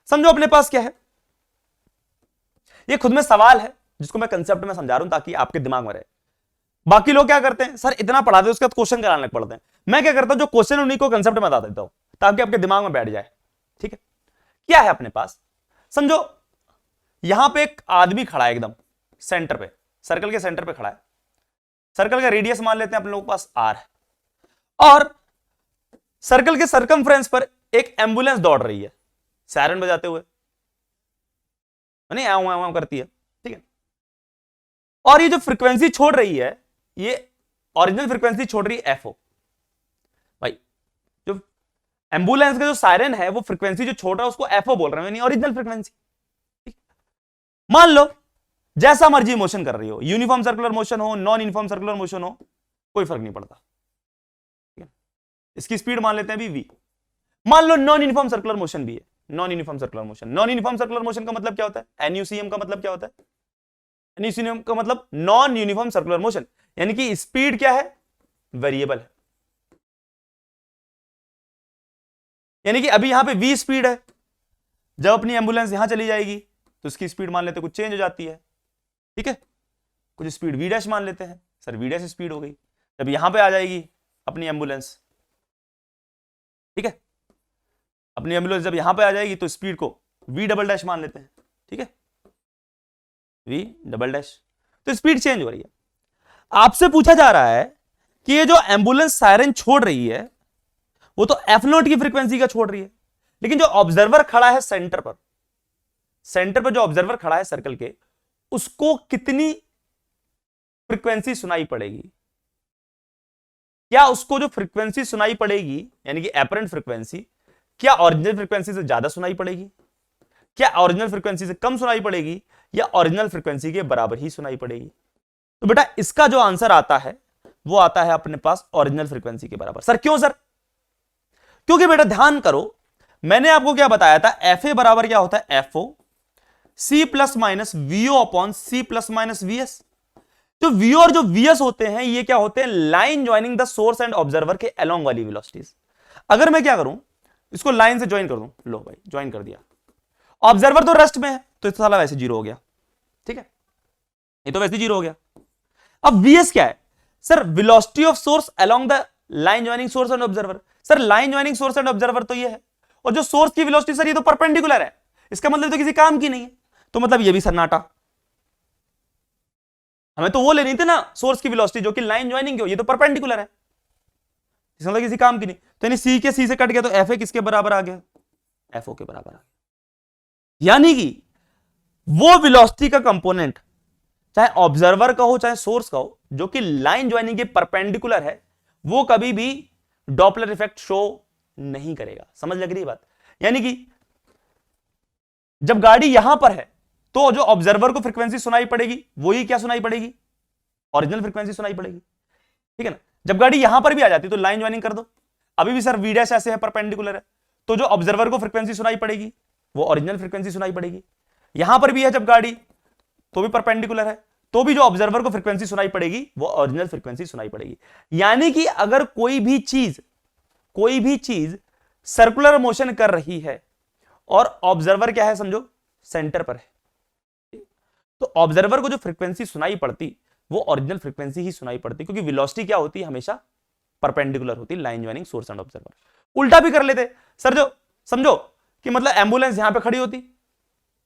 समझो अपने पास क्या है, ये खुद में सवाल है जिसको मैं कंसेप्ट में समझा रहा हूं ताकि आपके दिमाग में रहे। बाकी लोग क्या करते हैं, सर इतना पढ़ा दे उसके बाद क्वेश्चन कराने लग पड़ते हैं। मैं क्या करता हूं, जो क्वेश्चन है उन्हीं को कंसेप्ट में बता देता हूं ताकि आपके दिमाग में बैठ जाए। ठीक है, क्या है अपने पास, समझो यहां पे एक आदमी खड़ा है एकदम सेंटर पे, सर्कल के सेंटर पे खड़ा है। सर्कल का रेडियस मान लेते हैं अपने लोगों के पास आर है, और सर्कल के सर्कमफ्रेंस पर एक एम्बुलेंस दौड़ रही है सायरन बजाते हुए, नहीं आऊं करती है। ठीक है, और ये जो फ्रीक्वेंसी छोड़ रही है, ये ओरिजिनल फ्रीक्वेंसी छोड़ रही है एफओ। भाई जो एम्बुलेंस का जो सायरन है वो फ्रीक्वेंसी जो छोड़ रहा है उसको एफओ बोल रहे हैं, यानी ओरिजिनल फ्रीक्वेंसी। मान लो जैसा मर्जी मोशन कर रही हो, यूनिफॉर्म सर्कुलर मोशन हो, नॉन यूनिफॉर्म सर्कुलर मोशन हो, कोई फर्क नहीं पड़ता। ठीक है, इसकी स्पीड मान लेते हैं अभी v। मान लो नॉन यूनिफॉर्म सर्कुलर मोशन भी है, non uniform circular motion. Non uniform circular motion का मतलब क्या होता है? एनयूसीएम का मतलब क्या होता है? एनयूसीएम का मतलब नॉन यूनिफॉर्म सर्कुलर मोशन, यानी कि स्पीड क्या है? वेरिएबल है। यानी कि अभी यहां पे v स्पीड है, जब अपनी एम्बुलेंस यहां चली जाएगी तो इसकी स्पीड मान लेते कुछ चेंज हो जाती है। ठीक है, कुछ स्पीड v डैश मान लेते हैं, सर v डैश स्पीड हो गई। जब यहां पे आ जाएगी अपनी एम्बुलेंस, ठीक है, अपनी एम्बुलेंस जब यहां पे आ जाएगी तो स्पीड को v डबल डैश मान लेते हैं। ठीक है, v डबल डैश, तो स्पीड चेंज हो रही है। आपसे पूछा जा रहा है कि ये जो एम्बुलेंस सायरन छोड़ रही है वो तो एफ नॉट की फ्रीक्वेंसी का छोड़ रही है, लेकिन जो ऑब्जर्वर खड़ा है सेंटर पर, सेंटर पर जो ऑब्जर्वर खड़ा है सर्कल के, उसको कितनी फ्रीक्वेंसी सुनाई पड़ेगी? क्या उसको जो फ्रीक्वेंसी सुनाई पड़ेगी, यानी कि एपरेंट फ्रीक्वेंसी, क्या ओरिजिनल फ्रीक्वेंसी से ज्यादा सुनाई पड़ेगी, क्या ओरिजिनल फ्रीक्वेंसी से कम सुनाई पड़ेगी, या ओरिजिनल फ्रीक्वेंसी के बराबर ही सुनाई पड़ेगी? तो बेटा इसका जो आंसर आता है वो आता है अपने पास ओरिजिनल फ्रीक्वेंसी के बराबर। सर क्यों सर? क्योंकि बेटा ध्यान करो, मैंने आपको क्या बताया था, एफ ए बराबर क्या होता है? F O C plus minus VO upon सी प्लस माइनस वीएस। तो वी और जो वीएस होते हैं ये क्या होते हैं? Line joining the source and observer के अलोंग वाली वेलोसिटीज। अगर मैं क्या करूं, इसको लाइन से ज्वाइन कर दूं, लो भाई ज्वाइन कर दिया, ऑब्जर्वर तो रेस्ट में है तो साला वैसे जीरो हो गया। ठीक है, ये तो वैसे जीरो हो गया। अब वीएस क्या है sir? Velocity of source along the line joining source and observer. Sir line joining source and observer तो ये है, और जो सोर्स की वेलोसिटी सर ये तो परपेंडिकुलर है, इसका मतलब तो किसी काम की नहीं है, तो मतलब ये भी सन्नाटा। हमें तो वो लेनी थी ना सोर्स की वेलोसिटी जो कि लाइन ज्वाइनिंग की हो, ये तो परपेंडिकुलर है, इसका मतलब किसी काम की नहीं। तो यानी सी के सी से कट गया तो एफ ए किसके बराबर आ गया? एफ ओ के बराबर आ गया। यानी कि वो वेलोसिटी का कंपोनेंट चाहे ऑब्जर्वर का हो चाहे सोर्स का हो, जो कि लाइन ज्वाइनिंग के परपेंडिकुलर है, वो कभी भी डॉपलर इफेक्ट शो नहीं करेगा। समझ लग रही है बात? यानी कि जब गाड़ी यहां पर है तो जो ऑब्जर्वर को फ्रीक्वेंसी सुनाई पड़ेगी वही क्या सुनाई पड़ेगी? ओरिजिनल फ्रीक्वेंसी सुनाई पड़ेगी। ठीक है ना? जब गाड़ी यहां पर भी आ जाती तो लाइन ज्वाइनिंग कर दो, अभी भी सर वी डैश ऐसे है परपेंडिकुलर है, तो जो ऑब्जर्वर को फ्रीक्वेंसी सुनाई पड़ेगी वो ओरिजिनल फ्रीक्वेंसी सुनाई पड़ेगी। यहां पर भी है जब गाड़ी तो भी परपेंडिकुलर है, तो भी जो ऑब्जर्वर को फ्रीक्वेंसी सुनाई पड़ेगी वो ओरिजिनल फ्रीक्वेंसी सुनाई पड़ेगी। यानी कि अगर कोई भी चीज सर्कुलर मोशन कर रही है और ऑब्जर्वर क्या है समझो सेंटर पर है, तो ऑब्जर्वर को जो फ्रीक्वेंसी सुनाई पड़ती वो ओरिजिनल फ्रीक्वेंसी ही सुनाई पड़ती, क्योंकि वेलोसिटी क्या होती है? हमेशा परपेंडिकुलर होती है line joining source and observer. उल्टा भी कर लेते सर, जो समझो कि मतलब एम्बुलेंस यहां पे खड़ी होती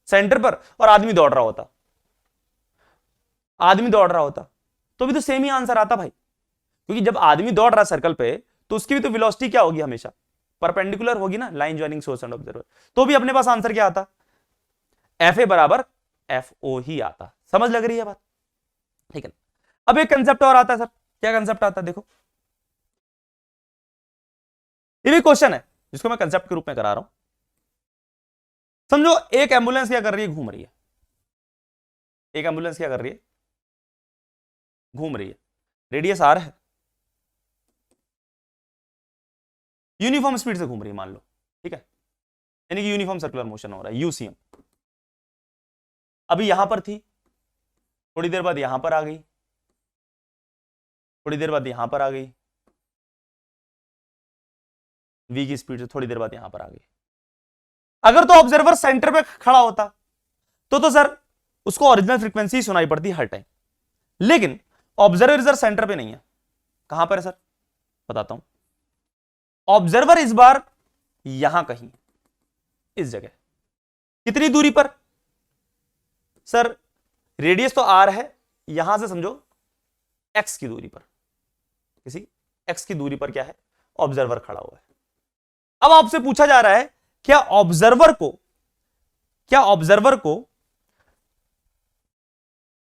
सेंटर पर और आदमी दौड़ रहा होता, तो भी तो सेम ही आंसर आता भाई, क्योंकि जब आदमी दौड़ रहा सर्कल पे तो उसकी भी तो वेलोसिटी क्या होगी? हमेशा परपेंडिकुलर होगी ना line joining source and observer, तो भी अपने पास आंसर क्या आता? एफ ए बराबर एफ ओ ही आता। समझ लग रही है बात? ठीक है, अब एक कंसेप्ट और आता है सर। क्या कंसेप्ट आता है? देखो, ये भी क्वेश्चन है, जिसको मैं कंसेप्ट के रूप में करा रहा हूं। समझो एक एम्बुलेंस क्या कर रही है, घूम रही है। एक एम्बुलेंस क्या कर रही है, घूम रही है। रेडियस आर है, यूनिफॉर्म स्पीड से घूम रही है मान लो, ठीक है, यानी कि यूनिफॉर्म सर्कुलर मोशन हो रहा है, यूसीएम। अभी यहां पर थी, थोड़ी देर बाद यहां पर आ गई, थोड़ी देर बाद यहां पर आ गई, वी की स्पीड से थोड़ी देर बाद यहां पर आ गई। अगर तो ऑब्जर्वर सेंटर पे खड़ा होता तो सर उसको ओरिजिनल फ्रीक्वेंसी सुनाई पड़ती हर टाइम, लेकिन ऑब्जर्वर इधर सेंटर पे नहीं है। कहां पर है सर, बताता हूं। ऑब्जर्वर इस बार यहां कहीं, इस जगह, कितनी दूरी पर सर, रेडियस तो आर है, यहां से समझो एक्स की दूरी पर, किसी एक्स की दूरी पर क्या है, ऑब्जर्वर खड़ा हुआ है। अब आपसे पूछा जा रहा है क्या ऑब्जर्वर को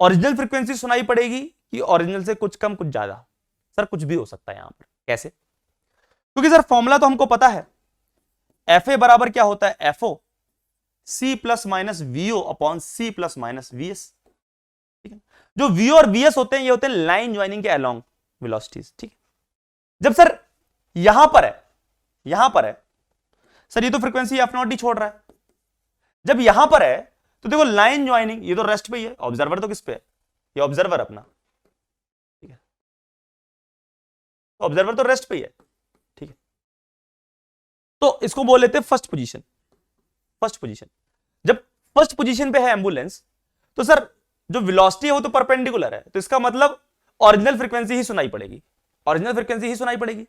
ओरिजिनल फ्रीक्वेंसी सुनाई पड़ेगी कि ओरिजिनल से कुछ कम कुछ ज्यादा। सर कुछ भी हो सकता है यहां पर, कैसे, क्योंकि सर फॉर्मूला तो हमको पता है, एफ ए बराबर क्या होता है, F O C plus minus VO upon सी प्लस माइनस वीएस। ठीक है, जो वीओ और वीएस होते हैं ये होते हैं लाइन ज्वाइनिंग के अलोंग वेलोसिटीज। ठीक है, जब सर यहां पर है सर, ये तो फ्रीक्वेंसी एफ नॉट डी छोड़ रहा है, जब यहां पर है तो देखो लाइन ज्वाइनिंग, ये तो रेस्ट पे ही है, ऑब्जर्वर तो किस पे है, ये ऑब्जर्वर अपना, ठीक है, ऑब्जर्वर तो रेस्ट पे ही है। ठीक है, तो इसको बोल लेते हैं फर्स्ट पोजीशन। जब फर्स्ट पोजीशन पे है एम्बुलेंस तो सर जो वेलोसिटी है वो तो परपेंडिकुलर है, तो इसका मतलब ओरिजिनल फ्रीक्वेंसी ही सुनाई पड़ेगी,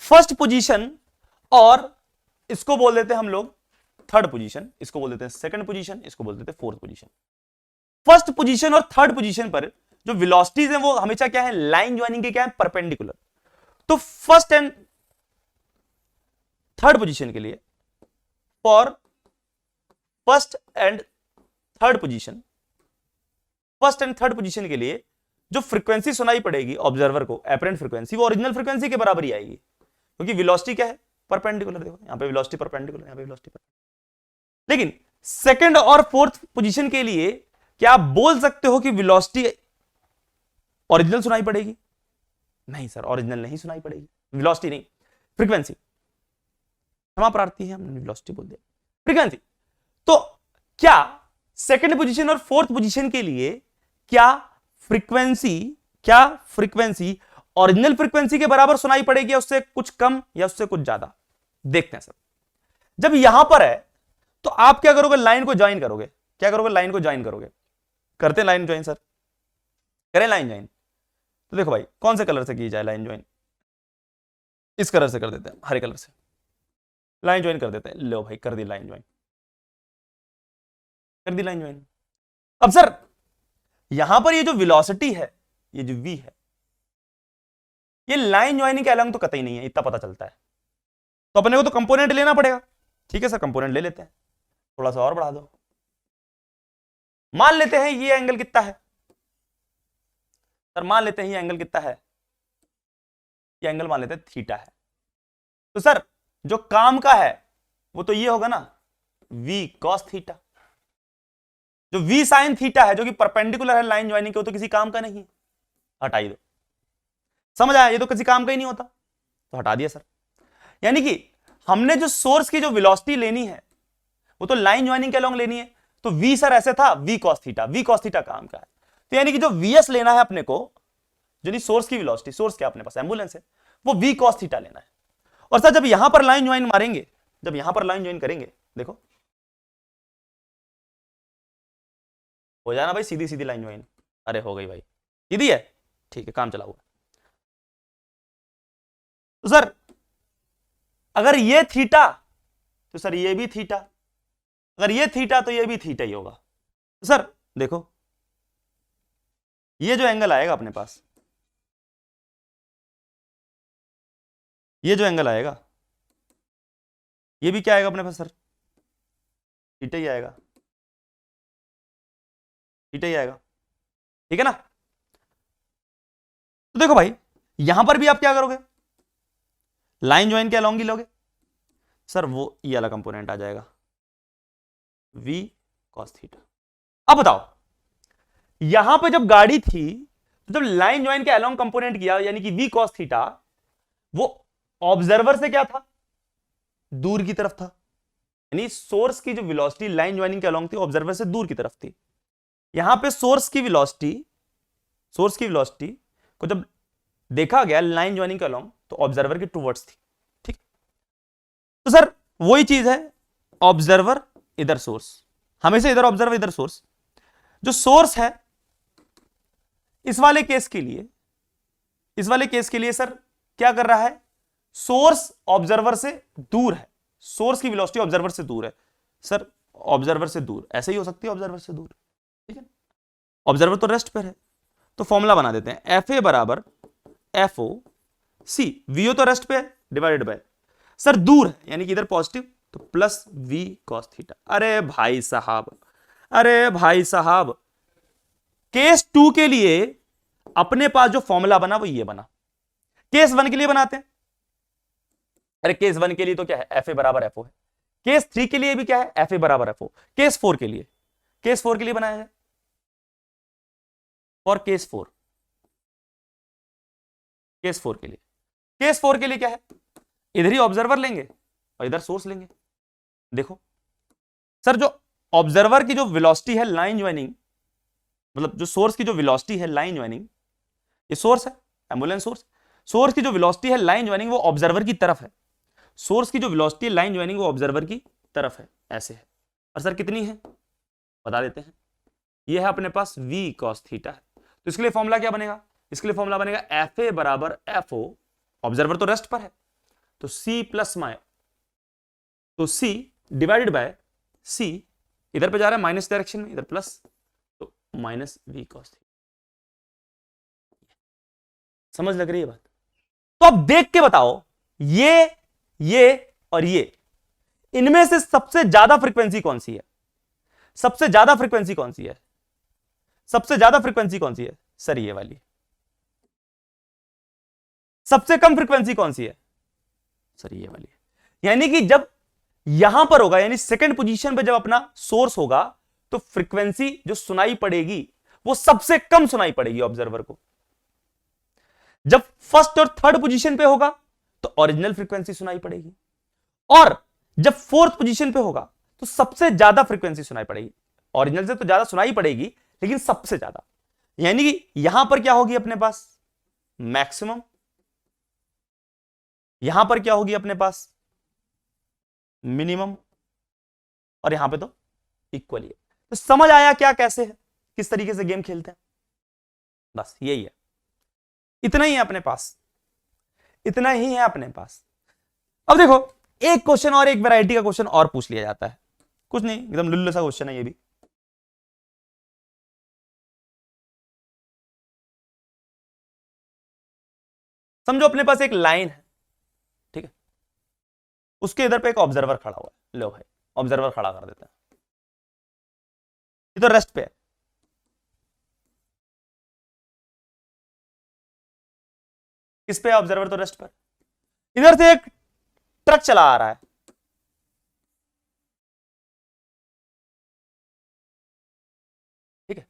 फर्स्ट पोजीशन, और इसको बोल देते हैं हम लोग थर्ड पोजीशन, इसको बोल देते हैं सेकंड पोजीशन, इसको बोल देते हैं फोर्थ पोजीशन। फर्स्ट पोजीशन और थर्ड पोजीशन पर जो वेलोसिटीज हैं वो हमेशा क्या है, लाइन ज्वाइनिंग के क्या है, परपेंडिकुलर। तो फर्स्ट एंड थर्ड पोजीशन के लिए, for first and third position के लिए जो फ्रीक्वेंसी सुनाई पड़ेगी ऑब्जर्वर को, एपरेंट फ्रीक्वेंसी, वो ओरिजिनल फ्रीक्वेंसी के बराबर ही आएगी, क्योंकि वेलोसिटी क्या है, परपेंडिकुलर। देखो यहां पे वेलोसिटी परपेंडिकुलर, यहां पे वेलोसिटी परपेंडिकुलर। लेकिन सेकंड और फोर्थ पोजीशन के लिए क्या आप बोल सकते हो कि वेलोसिटी ओरिजिनल सुनाई पड़ेगी? नहीं सर, ओरिजिनल नहीं सुनाई पड़ेगी, वेलोसिटी नहीं, फ्रीक्वेंसी, क्षमा प्रार्थी है, हमने वेलोसिटी बोल दिया, फ्रीक्वेंसी। तो क्या सेकंड पोजीशन और फोर्थ पोजीशन के लिए क्या फ्रीक्वेंसी ओरिजिनल फ्रीक्वेंसी के बराबर सुनाई पड़ेगी, या उससे कुछ कम या उससे कुछ ज्यादा? देखते हैं सर। जब यहां पर है तो आप क्या करोगे, लाइन को ज्वाइन करोगे। लाइन को ज्वाइन करोगे, करते लाइन ज्वाइन सर, करें लाइन ज्वाइन। तो देखो भाई कौन से कलर से की जाए लाइन ज्वाइन, इस कलर से कर देते हैं, हरे कलर से लाइन ज्वाइन कर देते हैं। लो भाई कर दी लाइन ज्वाइन, अब सर यहां पर ये जो वेलोसिटी है, ये जो v है, ये लाइन ज्वाइनिंग के अलोंग तो कतई नहीं है, इतना पता चलता है। तो अपने को तो कंपोनेंट लेना पड़ेगा। ठीक है सर, कंपोनेंट ले लेते हैं, थोड़ा सा और बढ़ा दो। मान लेते हैं ये एंगल कितना है सर, मान लेते हैं ये एंगल कितना है, ये एंगल मान लेते हैं थीटा है। तो सर जो काम का है वो तो ये होगा ना, v cos थीटा। जो v sin थीटा है, जो कि परपेंडिकुलर है लाइन ज्वाइनिंग के, वो तो किसी काम का नहीं है, हटाई दो। समझ आया, ये तो किसी काम का ही नहीं होता, तो हटा दिया सर। यानी कि हमने जो सोर्स की जो वेलोसिटी लेनी है वो तो लाइन ज्वाइनिंग के अलोंग लेनी है। तो v सर ऐसे था, v cos थीटा काम का है। तो यानी कि जो vs लेना है अपने को, जो नहीं सोर्स की वेलोसिटी, सोर्स क्या अपने पास एम्बुलेंस है, वो v cos थीटा लेना है। और सर जब यहां पर लाइन ज्वाइन मारेंगे, जब यहां पर लाइन ज्वाइन करेंगे, देखो हो जाना भाई, सीधी सीधी लाइन ज्वाइन। अरे हो गई भाई, सीधी है, ठीक है, काम चला हुआ। तो सर अगर ये थीटा तो सर ये भी थीटा, अगर ये थीटा तो ये भी थीटा ही होगा। तो सर देखो ये जो एंगल आएगा अपने पास, ये जो एंगल आएगा, ये भी क्या आएगा अपने पास सर, थीटा ही आएगा, थीटा ही आएगा। ठीक है ना। तो देखो भाई यहां पर भी आप क्या करोगे, लाइन ज्वाइन के अलोंग ही लोगे। सर वो ये वाला कंपोनेंट आ जाएगा v cos थीटा। अब बताओ, यहां पे जब गाड़ी थी तो जब लाइन ज्वाइन के अलोंग कंपोनेंट किया यानी कि v cos थीटा, वो ऑब्जर्वर से क्या था, दूर की तरफ था। यानी सोर्स की जो वेलोसिटी लाइन ज्वाइनिंग के अलोंग थी ऑब्जर्वर से दूर की तरफ थी। यहां पे सोर्स की वेलोसिटी को जब देखा गया लाइन ज्वाइनिंग के अलोंग तो ऑब्जर्वर की टूवर्ड्स थी। ठीक, तो सर वही चीज है, ऑब्जर्वर इधर सोर्स, हमेशा इधर ऑब्जर्वर इधर सोर्स। जो सोर्स है इस वाले केस के लिए सर क्या कर रहा है, सोर्स ऑब्जर्वर से दूर है, सोर्स की वेलोसिटी ऑब्जर्वर से दूर है। सर ऑब्जर्वर से दूर ऐसे ही हो सकती है, ऑब्जर्वर से दूर, ठीक है। ऑब्जर्वर तो रेस्ट पर है, तो फॉर्मूला बना देते हैं, एफ ए बराबर एफ ओ सी, वीओ तो रेस्ट पे है डिवाइडेड बाय, सर दूर है यानी कि इधर पॉजिटिव तो प्लस वी कॉस थीटा। अरे भाई साहब, केस 2 के लिए अपने पास जो फॉर्मूला बना वो ये बना, केस 1 के लिए बनाते हैं। अरे केस 1 के लिए तो क्या है, एफ ए बराबर एफ ओ है। केस 3 के लिए भी क्या है, एफ ए बराबर एफ ओ। केस 4 के लिए बनाया है, और केस 4 के लिए क्या है, इधर ही ऑब्जर्वर लेंगे और इधर सोर्स लेंगे। देखो सर, जो ऑब्जर्वर की जो वेलोसिटी है लाइन ज्वाइनिंग, मतलब जो सोर्स की जो वेलोसिटी है लाइन ज्वाइनिंग, ये सोर्स है एम्बुलेंस सोर्स की जो वेलोसिटी है लाइन ज्वाइनिंग वो ऑब्जर्वर की तरफ है, सोर्स की जो वेलोसिटी है लाइन ज्वाइनिंग वो ऑब्जर्वर की तरफ है, ऐसे है। और सर कितनी है बता देते हैं, ये है अपने पास v cos थीटा है। तो इसके लिए फॉर्मूला क्या बनेगा, इसके लिए फॉर्मूला बनेगा एफ ए बराबर एफ ओ, ऑब्जर्वर तो रेस्ट पर है तो c प्लस माय, तो c डिवाइडेड बाय c, इधर पे जा रहा है माइनस डायरेक्शन में, इधर प्लस, तो माइनस v cos थीटा। समझ लग रही है बात? तो अब देख के बताओ, ये और ये, इनमें से सबसे ज्यादा फ्रीक्वेंसी कौन सी है, सबसे ज्यादा फ्रीक्वेंसी कौन सी है? सर ये वाली। सबसे कम फ्रीक्वेंसी कौन सी है? सर ये वाली। यानी कि जब यहां पर होगा, यानी सेकंड पोजीशन पे जब अपना सोर्स होगा, तो फ्रीक्वेंसी जो सुनाई पड़ेगी वो सबसे कम सुनाई पड़ेगी ऑब्जर्वर को। जब फर्स्ट और थर्ड पोजीशन पे होगा तो ओरिजिनल फ्रीक्वेंसी सुनाई पड़ेगी, और जब फोर्थ पोजीशन पे होगा तो सबसे ज्यादा फ्रीक्वेंसी सुनाई पड़ेगी। ओरिजिनल से तो ज्यादा सुनाई पड़ेगी लेकिन सबसे ज्यादा, यानी कि यहां पर क्या होगी अपने पास मैक्सिमम, यहां पर क्या होगी अपने पास मिनिमम, और यहां पे तो इक्वली है। तो समझ आया क्या कैसे है, किस तरीके से गेम खेलते हैं? बस यही है, इतना ही है अपने पास, अब देखो एक क्वेश्चन और, एक वैरायटी का क्वेश्चन और पूछ लिया जाता है, कुछ नहीं एकदम लुल्लू सा क्वेश्चन है ये भी। समझो अपने पास एक लाइन है, ठीक है, उसके इधर पे एक ऑब्जर्वर खड़ा हुआ है। लो भाई ऑब्जर्वर खड़ा कर देते हैं, ये तो रेस्ट पे है। किस पे ऑब्जर्वर तो रेस्ट पर। इधर से एक ट्रक चला आ रहा है, ठीक है,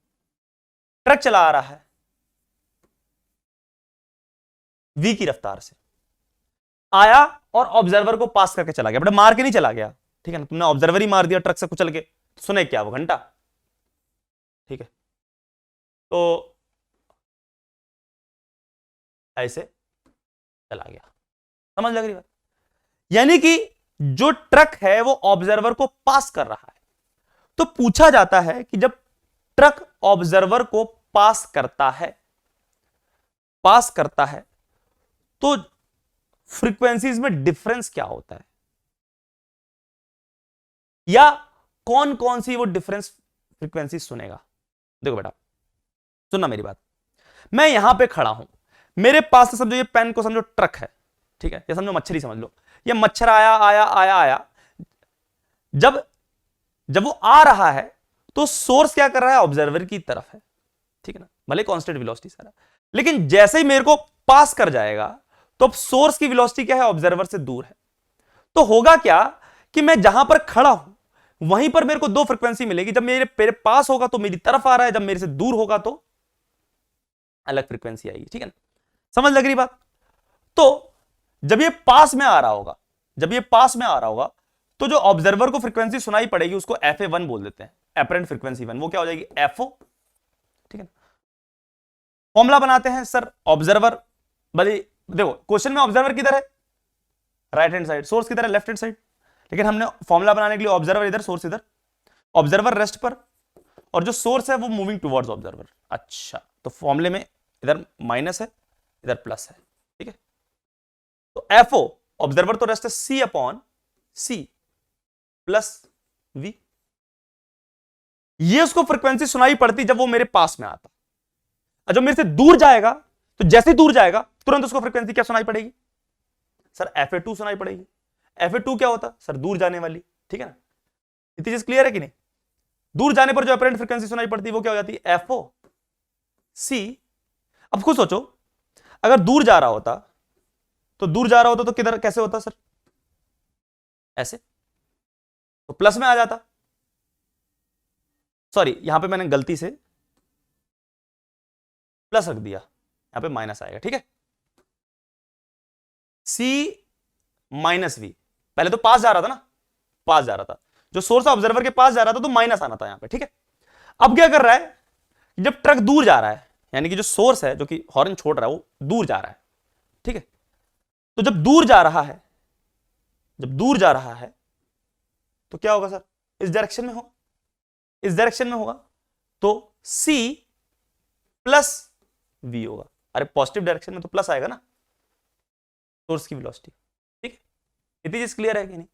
ट्रक चला आ रहा है v की रफ्तार से, आया और ऑब्जर्वर को पास करके चला गया, बट मार के नहीं चला गया, ठीक है ना, तुमने ऑब्जर्वर ही मार दिया ट्रक से कुचल के, तो सुने क्या वो घंटा, ठीक है। तो ऐसे चला गया, समझ लग रही बात? यानी कि जो ट्रक है वो ऑब्जर्वर को पास कर रहा है। तो पूछा जाता है कि जब ट्रक ऑब्जर्वर को पास करता है तो फ्रीक्वेंसीज में डिफरेंस क्या होता है, या कौन कौन सी वो डिफरेंस फ्रीक्वेंसी सुनेगा। देखो बेटा सुनना मेरी बात, मैं यहां पे खड़ा हूं, मेरे पास से समझो ये पेन को समझो ट्रक है, ठीक है, या समझो मच्छर समझ लो, ये मच्छर आया, जब वो आ रहा है तो सोर्स क्या कर रहा है, ऑब्जर्वर की तरफ है, ठीक है ना, भले कांस्टेंट वेलोसिटी सारा, लेकिन जैसे ही मेरे को पास कर जाएगा तो अब सोर्स की वेलोसिटी क्या है, ऑब्जर्वर से दूर है। तो होगा क्या कि मैं जहां पर खड़ा हूं वहीं पर मेरे को दो फ्रीक्वेंसी मिलेगी। जब मेरे पास होगा तो मेरी तरफ आ रहा है, जब मेरे से दूर होगा तो अलग फ्रीक्वेंसी आएगी। ठीक है ना, समझ लग रही बात? तो जब ये पास में आ रहा होगा, जब ये पास में आ रहा होगा, तो जो ऑब्जर्वर को फ्रीक्वेंसी सुनाई पड़ेगी उसको FA1 बोल देते हैं, एपरेंट फ्रीक्वेंसी 1। वो क्या हो जाएगी? FO। ठीक है, फॉर्मूला बनाते हैं सर। ऑब्जर्वर भले देखो क्वेश्चन में ऑब्जर्वर किधर है? Right hand side. सोर्स किधर है? Left hand side. लेकिन हमने फॉर्मूला बनाने के लिए ऑब्जर्वर इधर, सोर्स इधर, ऑब्जर्वर रेस्ट पर, और जो सोर्स है वो मूविंग टुवर्ड्स ऑब्जर्वर। अच्छा, तो फॉर्मूले में इधर माइनस है, इधर प्लस है। ठीक है, तो FO ऑब्जर्वर तो रेस्ट है C/C प्लस V। ये उसको फ्रीक्वेंसी सुनाई पड़ती जब वो मेरे पास में आता, और जब मेरे से दूर जाएगा तो जैसे ही दूर जाएगा तुरंत उसको फ्रीक्वेंसी क्या सुनाई पड़ेगी? सर FA2 सुनाई पड़ेगी। FA2 क्या होता? सर दूर जाने वाली। ठीक है ना, इतनी चीज क्लियर है कि नहीं? दूर जाने पर जो अपरेंट फ्रीक्वेंसी सुनाई पड़ती है वो क्या हो जाती है? FOC। अब खुद सोचो, अगर दूर जा रहा होता तो दूर जा रहा होता तो किधर कैसे होता सर? ऐसे, तो प्लस में आ जाता। सॉरी, यहां पे मैंने गलती से प्लस रख दिया, यहां पे माइनस आएगा। ठीक है, C-V। पहले तो पास जा रहा था ना, पास जा रहा था, जो सोर्स ऑब्जर्वर के पास जा रहा था तो माइनस आना था यहां पे। ठीक है, अब क्या कर रहा है? जब ट्रक दूर जा रहा है, यानी कि जो सोर्स है जो कि हॉर्न छोड़ रहा है वो दूर जा रहा है। ठीक है, तो जब दूर जा रहा है, जब दूर जा रहा है तो क्या होगा सर? इस डायरेक्शन में होगा, इस डायरेक्शन में होगा, तो C प्लस V होगा। अरे पॉजिटिव डायरेक्शन में तो प्लस आएगा ना, सोर्स की वेलोसिटी। ठीक है, इतनी चीज क्लियर है कि नहीं?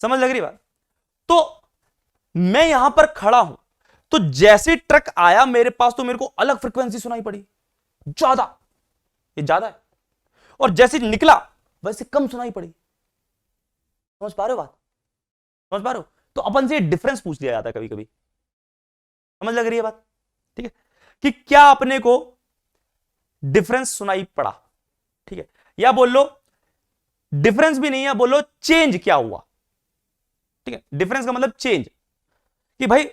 समझ लग रही बात? तो मैं यहां पर खड़ा हूं, तो जैसे ट्रक आया मेरे पास तो मेरे को अलग फ्रीक्वेंसी सुनाई पड़ी, ज्यादा, ये ज्यादा है, और जैसे निकला वैसे कम सुनाई पड़ी। समझ पा रहे हो बात? समझ पा रहे हो? तो अपन से डिफरेंस पूछ लिया जाता है कभी कभी। समझ लग रही है बात? ठीक है, कि क्या अपने को डिफरेंस सुनाई पड़ा। ठीक है, या बोल लो डिफरेंस भी नहीं है, बोलो चेंज क्या हुआ। ठीक है, डिफरेंस का मतलब चेंज, कि भाई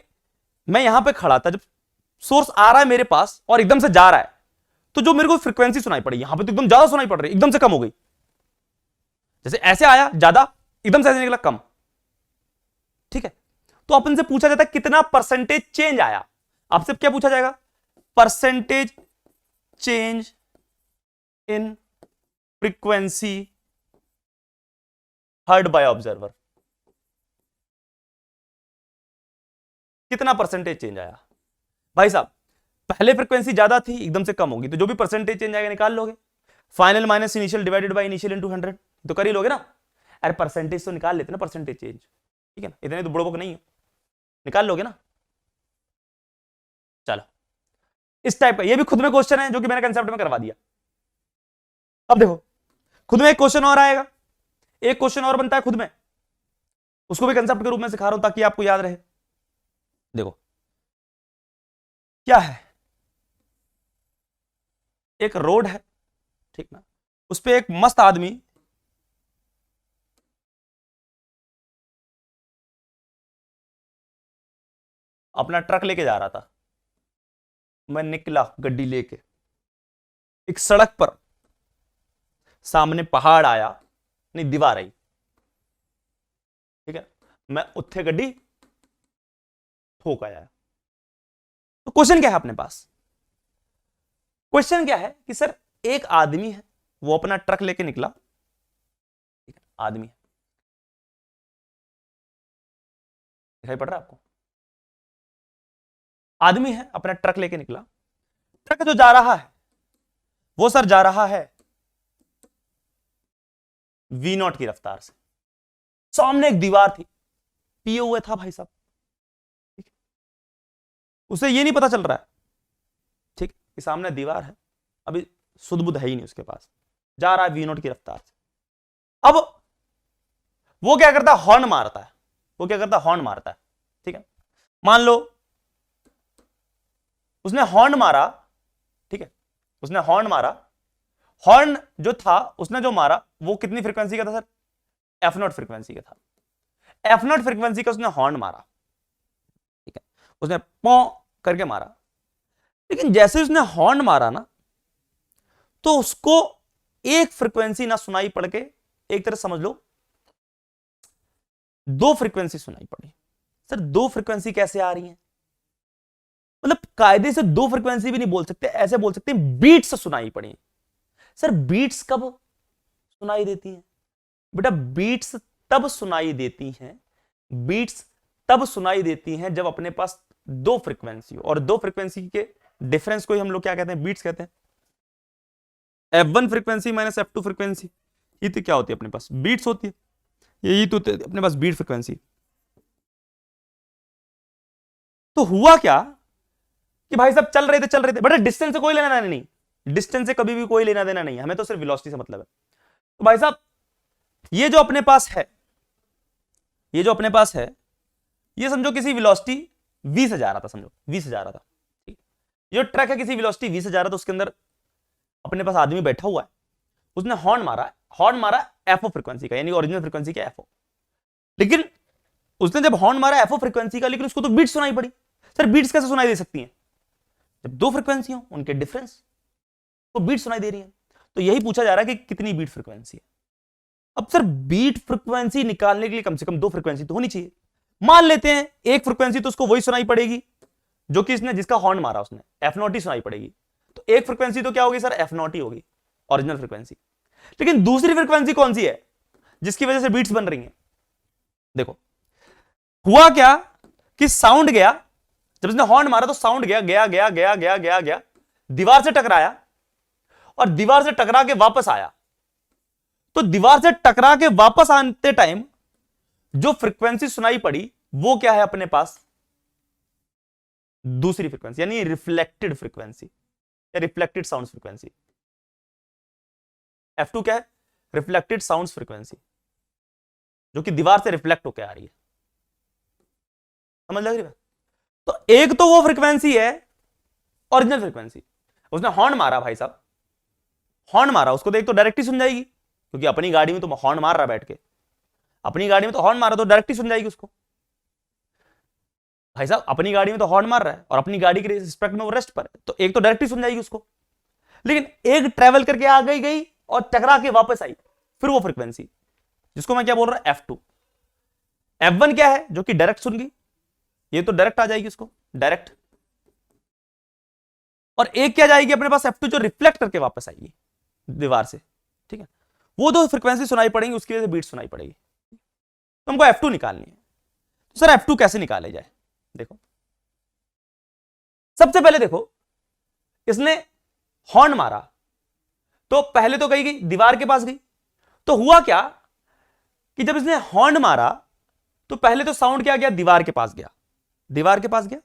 मैं यहां पे खड़ा था, जब सोर्स आ रहा है मेरे पास और एकदम से जा रहा है, तो जो मेरे को फ्रीक्वेंसी सुनाई पड़ी यहां पे तो एकदम ज्यादा सुनाई पड़ रही है, एकदम से कम हो गई। जैसे ऐसे आया ज्यादा, एकदम से ऐसे निकला कम। ठीक है, तो अपन से पूछा जाता है कितना परसेंटेज चेंज आया। आपसे क्या पूछा जाएगा? Percentage change in frequency heard by observer. कितना परसेंटेज चेंज आया? भाई साहब पहले फ्रीक्वेंसी ज्यादा थी, एकदम से कम होगी, तो जो भी परसेंटेज चेंज आएगा निकाल लोगे। Final minus initial divided by initial into 100, तो कर ही लोगे ना। अरे परसेंटेज तो निकाल लेते ना, परसेंटेज चेंज। ठीक है ना, इतने तो बुड़बक नहीं हो, निकाल लोगे ना। चलो, इस टाइप का ये भी खुद में क्वेश्चन है जो कि मैंने कंसेप्ट में करवा दिया। अब देखो खुद में एक क्वेश्चन और आएगा, एक क्वेश्चन और बनता है खुद में, उसको भी कंसेप्ट के रूप में सिखा रहा हूं ताकि आपको याद रहे। देखो क्या है, एक रोड है, ठीक ना, उस पे एक मस्त आदमी अपना ट्रक लेके जा रहा था। मैं निकला गड्डी लेके, एक सड़क पर सामने पहाड़ आया, नहीं दीवार आई। ठीक है, मैं उत्थे गड्डी ठोक आया। तो क्वेश्चन क्या है अपने पास? क्वेश्चन क्या है कि सर एक आदमी है, वो अपना ट्रक लेके निकला। ठीक है, आदमी है, दिखाई पड़ रहा है आपको? आदमी है, अपना ट्रक लेके निकला। ट्रक जो जा रहा है वो सर जा रहा है V0 की रफ्तार से। सामने एक दीवार थी, पिए हुए था भाई साहब। ठीक है, उसे ये नहीं पता चल रहा है ठीक कि सामने दीवार है, अभी सुध बुध है ही नहीं उसके पास, जा रहा है V0 की रफ्तार से। अब वो क्या करता है? हॉर्न मारता है। वो क्या करता है? हॉर्न मारता है। ठीक है, मान लो उसने हॉर्न मारा। ठीक है, उसने हॉर्न मारा। हॉर्न जो था उसने जो मारा वो कितनी फ्रीक्वेंसी का था सर? एफ नॉट फ्रीक्वेंसी का था। एफ नॉट फ्रीक्वेंसी का उसने हॉर्न मारा, ठीक है, उसने पौ करके मारा, लेकिन जैसे उसने हॉर्न मारा ना, तो उसको एक फ्रीक्वेंसी ना सुनाई पड़ के, एक तरह समझ लो दो फ्रीक्वेंसी सुनाई पड़ी। सर दो फ्रीक्वेंसी कैसे आ रही है? मतलब कायदे से दो फ्रीक्वेंसी भी नहीं बोल सकते, ऐसे बोल सकते हैं बीट्स सुनाई पड़ी। सर बीट्स कब सुनाई देती हैं? बेटा बीट्स तब सुनाई देती हैं, बीट्स तब सुनाई देती हैं जब अपने पास दो फ्रीक्वेंसी हो, और दो फ्रीक्वेंसी के डिफरेंस को ही हम लोग क्या कहते हैं? बीट्स कहते हैं। F1 frequency minus F2 frequency, ये तो क्या होती है अपने पास? बीट्स होती है। यही तो अपने पास बीट फ्रीक्वेंसी। तो हुआ क्या कि भाई साहब चल रहे थे, बट डिस्टेंस से कोई लेना देना नहीं, डिस्टेंस से कभी भी कोई लेना देना नहीं, हमें तो सिर्फ वेलोसिटी से मतलब है। तो भाई साहब ये जो अपने पास है, ये जो अपने पास है, ये समझो किसी वेलोसिटी 20 से जा रहा था, समझो 20 से जा रहा था, ठीक। ये ट्रक है किसी वेलोसिटी 20 से जा रहा था, उसके अंदर अपने पास आदमी बैठा हुआ है, उसने हॉर्न मारा एफओ फ्रीक्वेंसी का, यानी ओरिजिनल फ्रीक्वेंसी का एफओ। लेकिन उसने जब हॉर्न मारा एफओ फ्रीक्वेंसी का, लेकिन उसको तो बीट्स सुनाई पड़ी। सर बीट्स कैसे सुनाई दे सकती हैं? जब दो फ्रीक्वेंसी हो उनके डिफरेंस तो बीट सुनाई दे रही है। तो यही पूछा जा रहा है कि कितनी बीट फ्रीक्वेंसी है। अब सर बीट फ्रीक्वेंसी निकालने के लिए कम से कम दो फ्रीक्वेंसी तो होनी चाहिए। मान लेते हैं एक फ्रीक्वेंसी तो उसको वही सुनाई पड़ेगी जो कि इसने जिसका हॉर्न मारा उसने, एफ नॉट ही सुनाई पड़ेगी। तो एक फ्रीक्वेंसी तो क्या होगी सर? एफ नॉट ही होगी, ओरिजिनल फ्रीक्वेंसी। लेकिन दूसरी फ्रीक्वेंसी कौन सी है जिसकी वजह से बीट्स बन रही हैं? देखो हुआ क्या कि साउंड गया, जब इसने हॉर्न मारा तो साउंड गया गया गया गया गया गया गया, दीवार से टकराया और दीवार से टकरा के वापस आया। तो दीवार से टकरा के वापस आते टाइम जो फ्रीक्वेंसी सुनाई पड़ी वो क्या है अपने पास? दूसरी फ्रीक्वेंसी, यानी रिफ्लेक्टेड फ्रीक्वेंसी या रिफ्लेक्टेड साउंड फ्रीक्वेंसी। F2 क्या है? रिफ्लेक्टेड साउंड फ्रीक्वेंसी, जो कि दीवार से रिफ्लेक्ट होकर आ रही है। समझ लग रही है? तो एक तो वो फ्रीक्वेंसी है ओरिजिनल फ्रीक्वेंसी, उसने हॉर्न मारा, भाई साहब हॉर्न मारा, उसको देख तो डायरेक्ट ही सुन जाएगी, क्योंकि अपनी गाड़ी में तो हॉर्न मार रहा बैठ के, अपनी गाड़ी में तो हॉर्न मारा तो डायरेक्ट ही सुन जाएगी उसको। भाई साहब अपनी गाड़ी में तो हॉर्न मार रहा है और अपनी गाड़ी के रिस्पेक्ट में वो रेस्ट पर है, तो एक तो डायरेक्ट ही सुन जाएगी उसको। लेकिन एक ट्रेवल करके आ गई और टकरा के वापस आई, फिर वो फ्रीक्वेंसी जिसको मैं क्या बोल रहा हूं? F2। F1 क्या है? जो कि डायरेक्ट सुन गई, ये तो डायरेक्ट आ जाएगी उसको, डायरेक्ट। और एक क्या जाएगी अपने पास? F2 जो रिफ्लेक्ट करके वापस आएगी दीवार से, ठीक है। वो दो फ्रीक्वेंसी सुनाई पड़ेंगी, उसकी वजह से बीट सुनाई पड़ेगी। तो हमको F2 निकालनी है। तो सर F2 कैसे निकाले जाए? देखो सबसे पहले देखो, इसने हॉर्न मारा तो पहले तो गई दीवार के पास गई। तो हुआ क्या कि जब इसने हॉर्न मारा तो पहले तो साउंड क्या गया? दीवार के पास गया, दीवार के पास गया।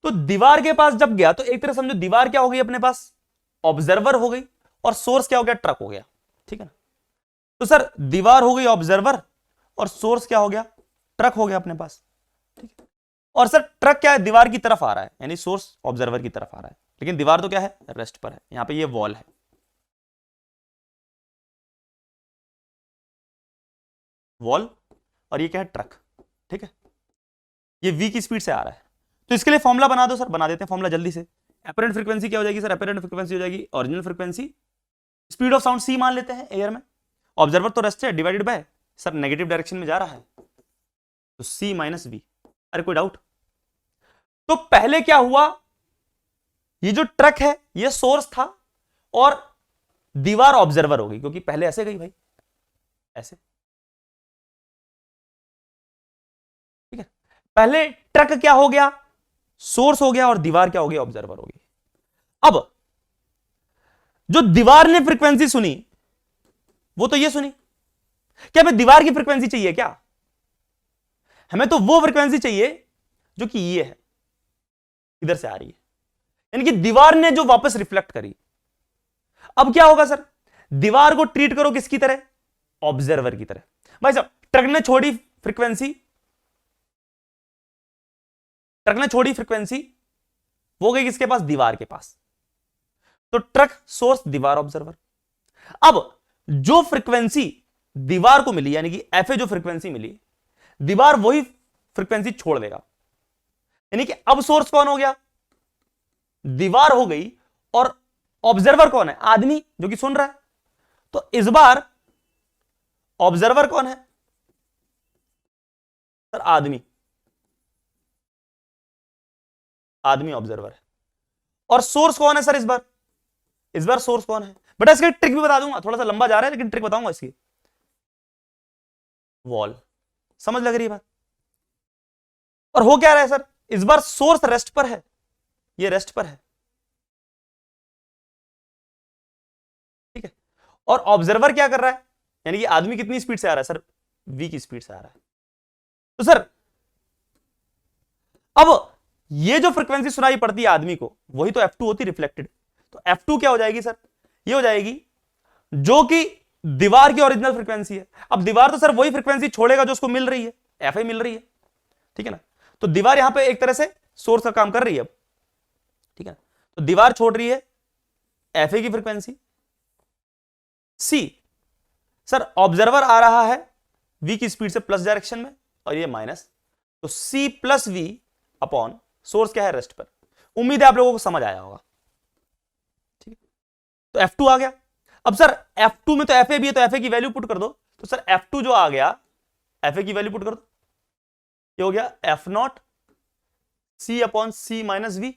तो दीवार के पास जब गया तो एक तरह समझो दीवार क्या हो गई अपने पास? ऑब्जर्वर हो गई, और सोर्स क्या हो गया? ट्रक हो गया, ठीक है ना। तो सर दीवार हो गई ऑब्जर्वर और सोर्स क्या हो गया? ट्रक हो गया अपने पास, ठीक है। और सर ट्रक क्या है? दीवार की तरफ आ रहा है, यानी सोर्स ऑब्जर्वर की तरफ आ रहा है, लेकिन दीवार तो क्या है? रेस्ट पर है। यहां पे ये वॉल है, वॉल, और ये क्या है? ट्रक, ठीक है। ये v की स्पीड से आ रहा है। तो इसके लिए फॉर्मुला बना दो सर, बना देते हैं फॉर्मुला जल्दी से। एपरेंट फ्रीक्वेंसी क्या हो जाएगी सर? एपरेंट फ्रीक्वेंसी हो जाएगी original frequency, speed of sound c मान लेते हैं एयर में, ऑब्जर्वर तो रेस्ट है, divided bye sir negative direction में जा रहा है तो c माइनस v। अरे कोई डाउट? तो पहले क्या हुआ, ये जो ट्रक है ये सोर्स था और दीवार ऑब्जर्वर हो गई, क्योंकि पहले ऐसे गई भाई, ऐसे, ठीक है। पहले ट्रक क्या हो गया? सोर्स हो गया, और दीवार क्या हो गया? ऑब्जर्वर हो गई। अब जो दीवार ने फ्रीक्वेंसी सुनी वो तो ये सुनी, क्या हमें दीवार की फ्रीक्वेंसी चाहिए? क्या हमें तो वो फ्रीक्वेंसी चाहिए जो कि ये है, इधर से आ रही है, यानी कि दीवार ने जो वापस रिफ्लेक्ट करी। अब क्या होगा सर? दीवार को ट्रीट करो किसकी तरह? ऑब्जर्वर की तरह। भाई साहब ट्रक ने छोड़ी फ्रीक्वेंसी, ट्रक ने छोड़ी फ्रीक्वेंसी, वो गई किसके पास? दीवार के पास। तो ट्रक सोर्स, दीवार ऑब्जर्वर। अब जो फ्रीक्वेंसी दीवार को मिली, यानी कि एफ ए जो फ्रीक्वेंसी मिली, दीवार वही फ्रीक्वेंसी छोड़ देगा। यानी कि अब सोर्स कौन हो गया? दीवार हो गई, और ऑब्जर्वर कौन है? आदमी जो कि सुन रहा है। तो इस बार ऑब्जर्वर कौन है सर? आदमी। आदमी ऑब्जर्वर है। और सोर्स कौन है सर इस बार? इस बार सोर्स कौन है बेटा? इसकी ट्रिक भी बता दूंगा, थोड़ा सा लंबा जा रहा है लेकिन ट्रिक बताऊंगा इसकी। वॉल। समझ लग रही है बात? और हो क्या रहा है सर? इस बार सोर्स रेस्ट पर है, ये रेस्ट पर है, ठीक है। और ऑब्जर्वर क्या कर रहा है? यानी कि आदमी कितनी स्पीड से आ रहा है सर? v की स्पीड से आ रहा है। तो सर अब ये जो फ्रीक्वेंसी सुनाई पड़ती है आदमी को, वही तो f2 होती रिफ्लेक्टेड। तो f2 क्या हो जाएगी सर? ये हो जाएगी जो कि दीवार की ओरिजिनल फ्रीक्वेंसी है। अब दीवार तो सर वही फ्रीक्वेंसी छोड़ेगा जो उसको मिल रही है, fa मिल रही है, ठीक है ना। तो दीवार यहां पे एक तरह से सोर्स का काम कर रही है अब, ठीक है ना। तो दीवार छोड़ रही है fa की फ्रीक्वेंसी। सी सर ऑब्जर्वर आ रहा है v की स्पीड से प्लस डायरेक्शन में, और ये माइनस। तो c plus V upon source क्या है? रेस्ट पर। उम्मीद है आप लोगों को समझ आया होगा, ठीक है। तो F2 आ गया। अब सर F2 में तो FA भी है, तो FA की वैल्यू पुट कर दो। तो सर F2 जो आ गया, FA की वैल्यू पुट कर दो, ये हो गया F0 C upon C minus V,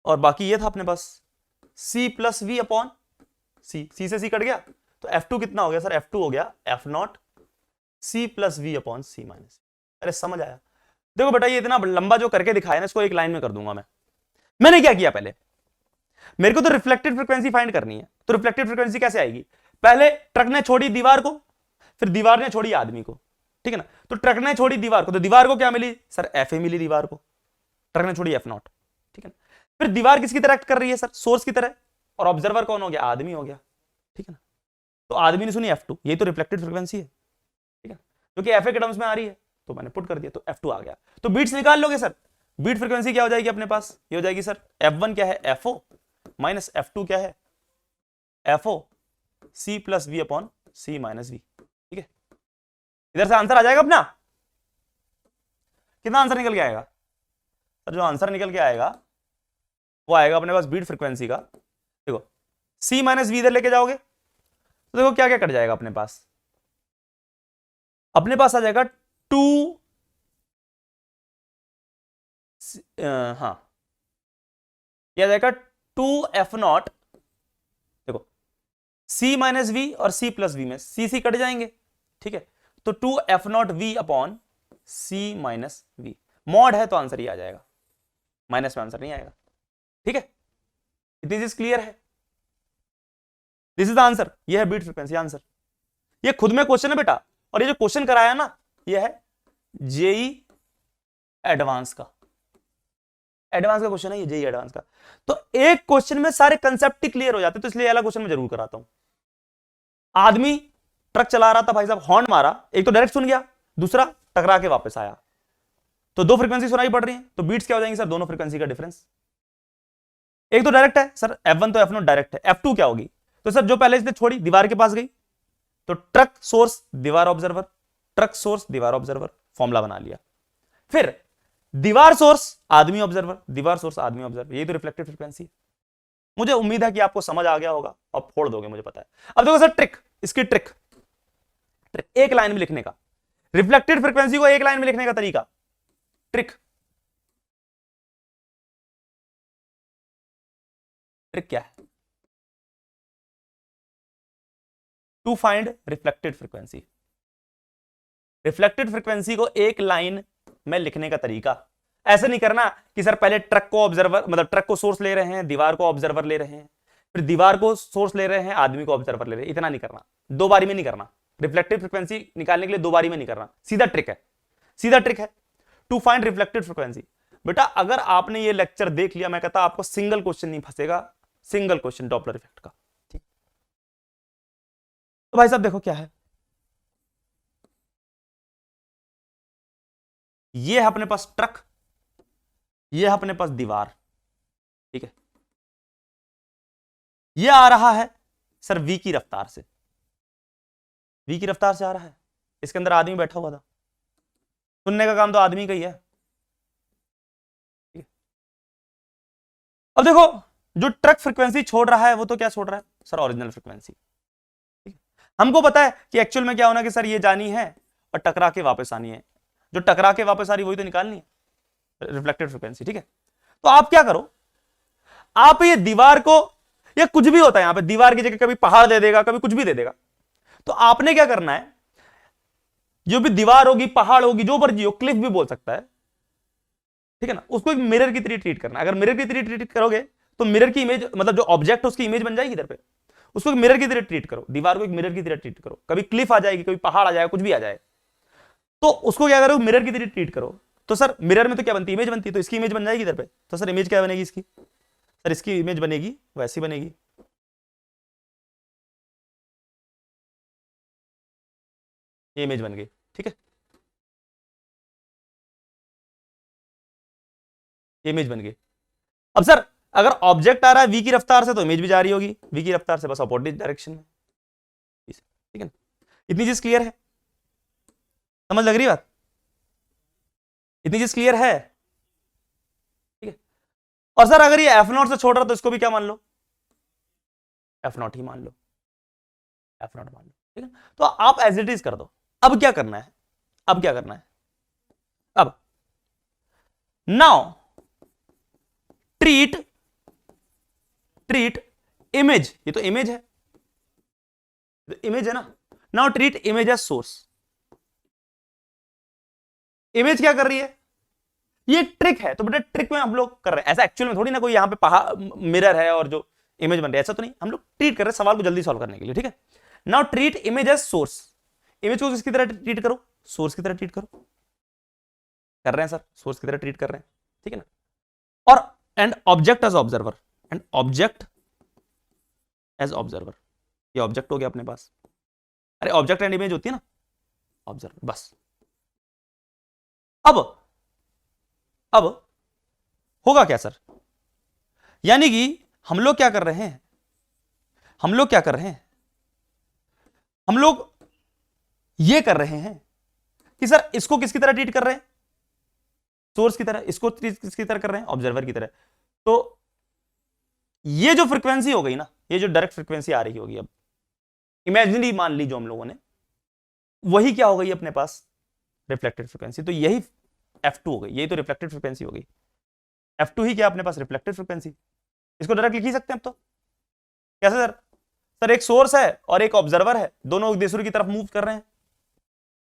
और बाकी ये था अपने पास C plus V upon C। C से C कट गया, तो F2 कितना हो गया सर? F2 हो गया F0 C plus V upon C minus. अरे समझ आया? देखो बेटा, ये इतना लंबा जो करके दिखाया ना, इसको एक लाइन में कर दूंगा मैं। मैंने क्या किया? पहले मेरे को तो रिफ्लेक्टेड फ्रीक्वेंसी फाइंड करनी है। तो रिफ्लेक्टेड फ्रीक्वेंसी कैसे आएगी? पहले ट्रक ने छोड़ी दीवार को, फिर दीवार ने छोड़ी आदमी को, ठीक है ना। तो ट्रक ने छोड़ी दीवार को, तो दीवार को क्या मिली सर? FA मिली दीवार को। ट्रक ने छोड़ी F0, ठीक है ना। फिर दीवार किसकी तरह एक्ट कर रही है सर? सोर्स की तरह। और ऑब्जर्वर कौन हो गया? आदमी हो गया, ठीक है ना। तो आदमी ने सुनी F2, ये तो रिफ्लेक्टेड फ्रीक्वेंसी है, ठीक है, क्योंकि FA के टर्म्स में आ रही है, तो मैंने पुट कर दिया, तो F2 आ गया। तो बीट्स निकाल लोगे सर? बीट फ्रीक्वेंसी क्या हो जाएगी अपने पास? ये हो जाएगी सर F1 क्या है? FO माइनस F2 क्या है? FO C plus V upon C minus V, ठीक है। इधर से आंसर आ जाएगा अपना। कितना आंसर निकल के आएगा सर? जो आंसर निकल के आएगा वो आएगा अपने पास बीट फ्रीक्वेंसी का। देखो C माइनस वी इधर लेके जाओगे तो देखो क्या क्या कट जाएगा अपने पास। अपने पास आ जाएगा 2 हाँ, यह आ जाएगा 2F0। देखो C माइनस वी और C प्लस वी में C कट जाएंगे, ठीक है। तो 2F0 V upon C minus V. Mod है तो आंसर ही आ जाएगा, माइनस में आंसर नहीं आएगा, ठीक है। इतनी चीज क्लियर है? This is the answer. ये है बीट फ्रीक्वेंसी आंसर। ये खुद में क्वेश्चन है बेटा, और ये जो क्वेश्चन कराया ना, ये है जेई एडवांस का। एडवांस का क्वेश्चन है ये, जेई एडवांस का। तो एक क्वेश्चन में सारे कंसेप्ट ही क्लियर हो जाते, तो इसलिए अगला क्वेश्चन में जरूर कराता हूं। आदमी ट्रक चला रहा था, भाई साहब हॉर्न मारा, एक तो डायरेक्ट सुन गया, दूसरा टकरा के वापस आया, तो दो फ्रीक्वेंसी सुनाई पड़ रही है, तो बीट्स क्या हो जाएंगे सर? दोनों फ्रीक्वेंसी का डिफरेंस। एक तो डायरेक्ट है सर, F1 तो F0 डायरेक्ट है। F2 क्या होगी? तो सर जो पहले इसने छोड़ी दीवार के पास गई, तो ट्रक सोर्स दीवार ऑब्जर्वर, ट्रक सोर्स दीवार ऑब्जर्वर, फॉर्मूला बना लिया। फिर दीवार सोर्स आदमी ऑब्जर्वर, दीवार सोर्स आदमी ऑब्जर्वर, ये तो रिफ्लेक्टेड फ्रीक्वेंसी। मुझे उम्मीद है कि आपको समझ आ गया होगा, अब फोड़ दोगे मुझे पता है। अब देखो सर ट्रिक, इसकी ट्रिक एक लाइन में लिखने का, रिफ्लेक्टेड फ्रीक्वेंसी को एक लाइन में लिखने का तरीका, ट्रिक क्या है? To find reflected frequency. Reflected frequency को एक लाइन में लिखने का तरीका, ऐसे नहीं करना कि सर पहले ट्रक को ऑब्जर्वर, मतलब ट्रक को सोर्स ले रहे हैं, दीवार को ऑब्जर्वर ले रहे हैं, फिर दीवार को सोर्स ले रहे हैं, आदमी को ऑब्जर्वर ले रहे हैं। इतना नहीं करना, दो बारी में नहीं करना। रिफ्लेक्टेड फ्रीक्वेंसी निकालने के लिए दो बारी में नहीं करना, सीधा ट्रिक है, सीधा ट्रिक है टू फाइंड रिफ्लेक्टेड फ्रीक्वेंसी। बेटा अगर आपने ये लेक्चर देख लिया, मैं कहता आपको सिंगल क्वेश्चन नहीं फंसेगा, सिंगल क्वेश्चन डॉपलर इफेक्ट का, ठीक। तो भाई साहब देखो क्या है, ये है अपने पास ट्रक, ये है अपने पास दीवार, ठीक है। ये आ रहा है सर v की रफ्तार से, v की रफ्तार से आ रहा है, इसके अंदर आदमी बैठा हुआ था, सुनने का काम तो आदमी का ही है। अब देखो जो ट्रक फ्रीक्वेंसी छोड़ रहा है वो तो क्या छोड़ रहा है सर, ओरिजिनल फ्रीक्वेंसी। हमको पता है कि एक्चुअल में क्या होना कि सर ये जानी है और टकरा के वापस आनी है, जो टकरा के वापस आ रही वही तो निकालनी है, रिफ्लेक्टेड फ्रीक्वेंसी। ठीक है, तो आप क्या करो, आप ये दीवार को, ये कुछ भी होता है यहां पे, दीवार की जगह कभी पहाड़ दे देगा, कभी कुछ भी दे देगा, तो आपने क्या करना है, जो भी दीवार होगी, पहाड़ होगी, जो मर्जी हो, क्लिफ भी बोल सकता है, ठीक है ना, उसको एक मिरर की तरह ट्रीट करना है। अगर मिरर की तरह ट्रीट करोगे तो मिरर की इमेज, मतलब जो ऑब्जेक्ट है उसकी इमेज बन जाएगी इधर पे, उसको एक मिरर की तरह ट्रीट करो, दीवार को एक मिरर की तरह ट्रीट करो, कभी क्लिफ आ जाएगी, कभी पहाड़ आ जाएगा, कुछ भी आ जाए, तो उसको क्या करो, मिरर की तरह ट्रीट करो। तो सर मिरर में तो क्या बनती है, इमेज बनती है, तो इसकी इमेज बन जाएगी इधर पे, तो सर इमेज क्या बनेगी इसकी, सर इसकी इमेज बनेगी वैसी बनेगी, ये इमेज बन गई। ठीक है, ये इमेज बन गई। अब सर अगर ऑब्जेक्ट आ रहा है v की रफ्तार से तो इमेज भी जा रही होगी v की रफ्तार से, बस अपोजिट डायरेक्शन में। ठीक है ना, इतनी चीज क्लियर है, समझ लग रही बात, इतनी चीज क्लियर है। ठीक है, और सर अगर ये f0 से छोड़ रहा तो इसको भी क्या मान लो, f0 ही मान लो, f0 मान लो। ठीक है, तो आप एज इट इज कर दो। अब क्या करना है, अब क्या करना है, अब नाउ ट्रीट इमेज, ये तो इमेज है, इमेज है ना, now treat image as source. Image क्या कर रही है, ये ट्रिक है, तो बेटा ट्रिक में हम लोग कर रहे हैं, ऐसा एक्चुअल में थोड़ी ना कोई यहां पे पहाड़ मिरर है और जो इमेज बन रही है, ऐसा तो नहीं, हम लोग ट्रीट कर रहे हैं सवाल को जल्दी सॉल्व करने के लिए। ठीक है, now treat image as source, image को किसकी तरह ट्रीट करो, सोर्स की तरह ट्रीट करो, कर रहे हैं सर, सोर्स की तरह ट्रीट कर रहे हैं। ठीक है ना, और and object as observer, and object as observer, ये ऑब्जेक्ट हो गया अपने पास, अरे ऑब्जेक्ट एंड इमेज होती है ना, ऑब्जर्वर, बस। अब होगा क्या सर, यानी कि हम लोग क्या कर रहे हैं, हम लोग क्या कर रहे हैं, हम लोग ये कर रहे हैं कि सर इसको किसकी तरह ट्रीट कर रहे हैं, सोर्स की तरह, इसको किसकी तरह कर रहे हैं, ऑब्जर्वर की तरह। तो ये जो फ्रीक्वेंसी हो गई ना, ये जो डायरेक्ट फ्रीक्वेंसी आ रही होगी, अब इमेजिनरी मान ली जो हम लोगों ने, वही क्या हो गई अपने पास, रिफ्लेक्टेड फ्रीक्वेंसी। तो यही f2 हो गई, यही तो रिफ्लेक्टेड फ्रीक्वेंसी हो गई, f2 ही क्या अपने पास, रिफ्लेक्टेड फ्रीक्वेंसी। इसको डायरेक्ट लिख ही सकते हैं अब तो, कैसे सर, सर एक सोर्स है और एक ऑब्जर्वर है, दोनों एक दूसरे की तरफ मूव कर रहे हैं,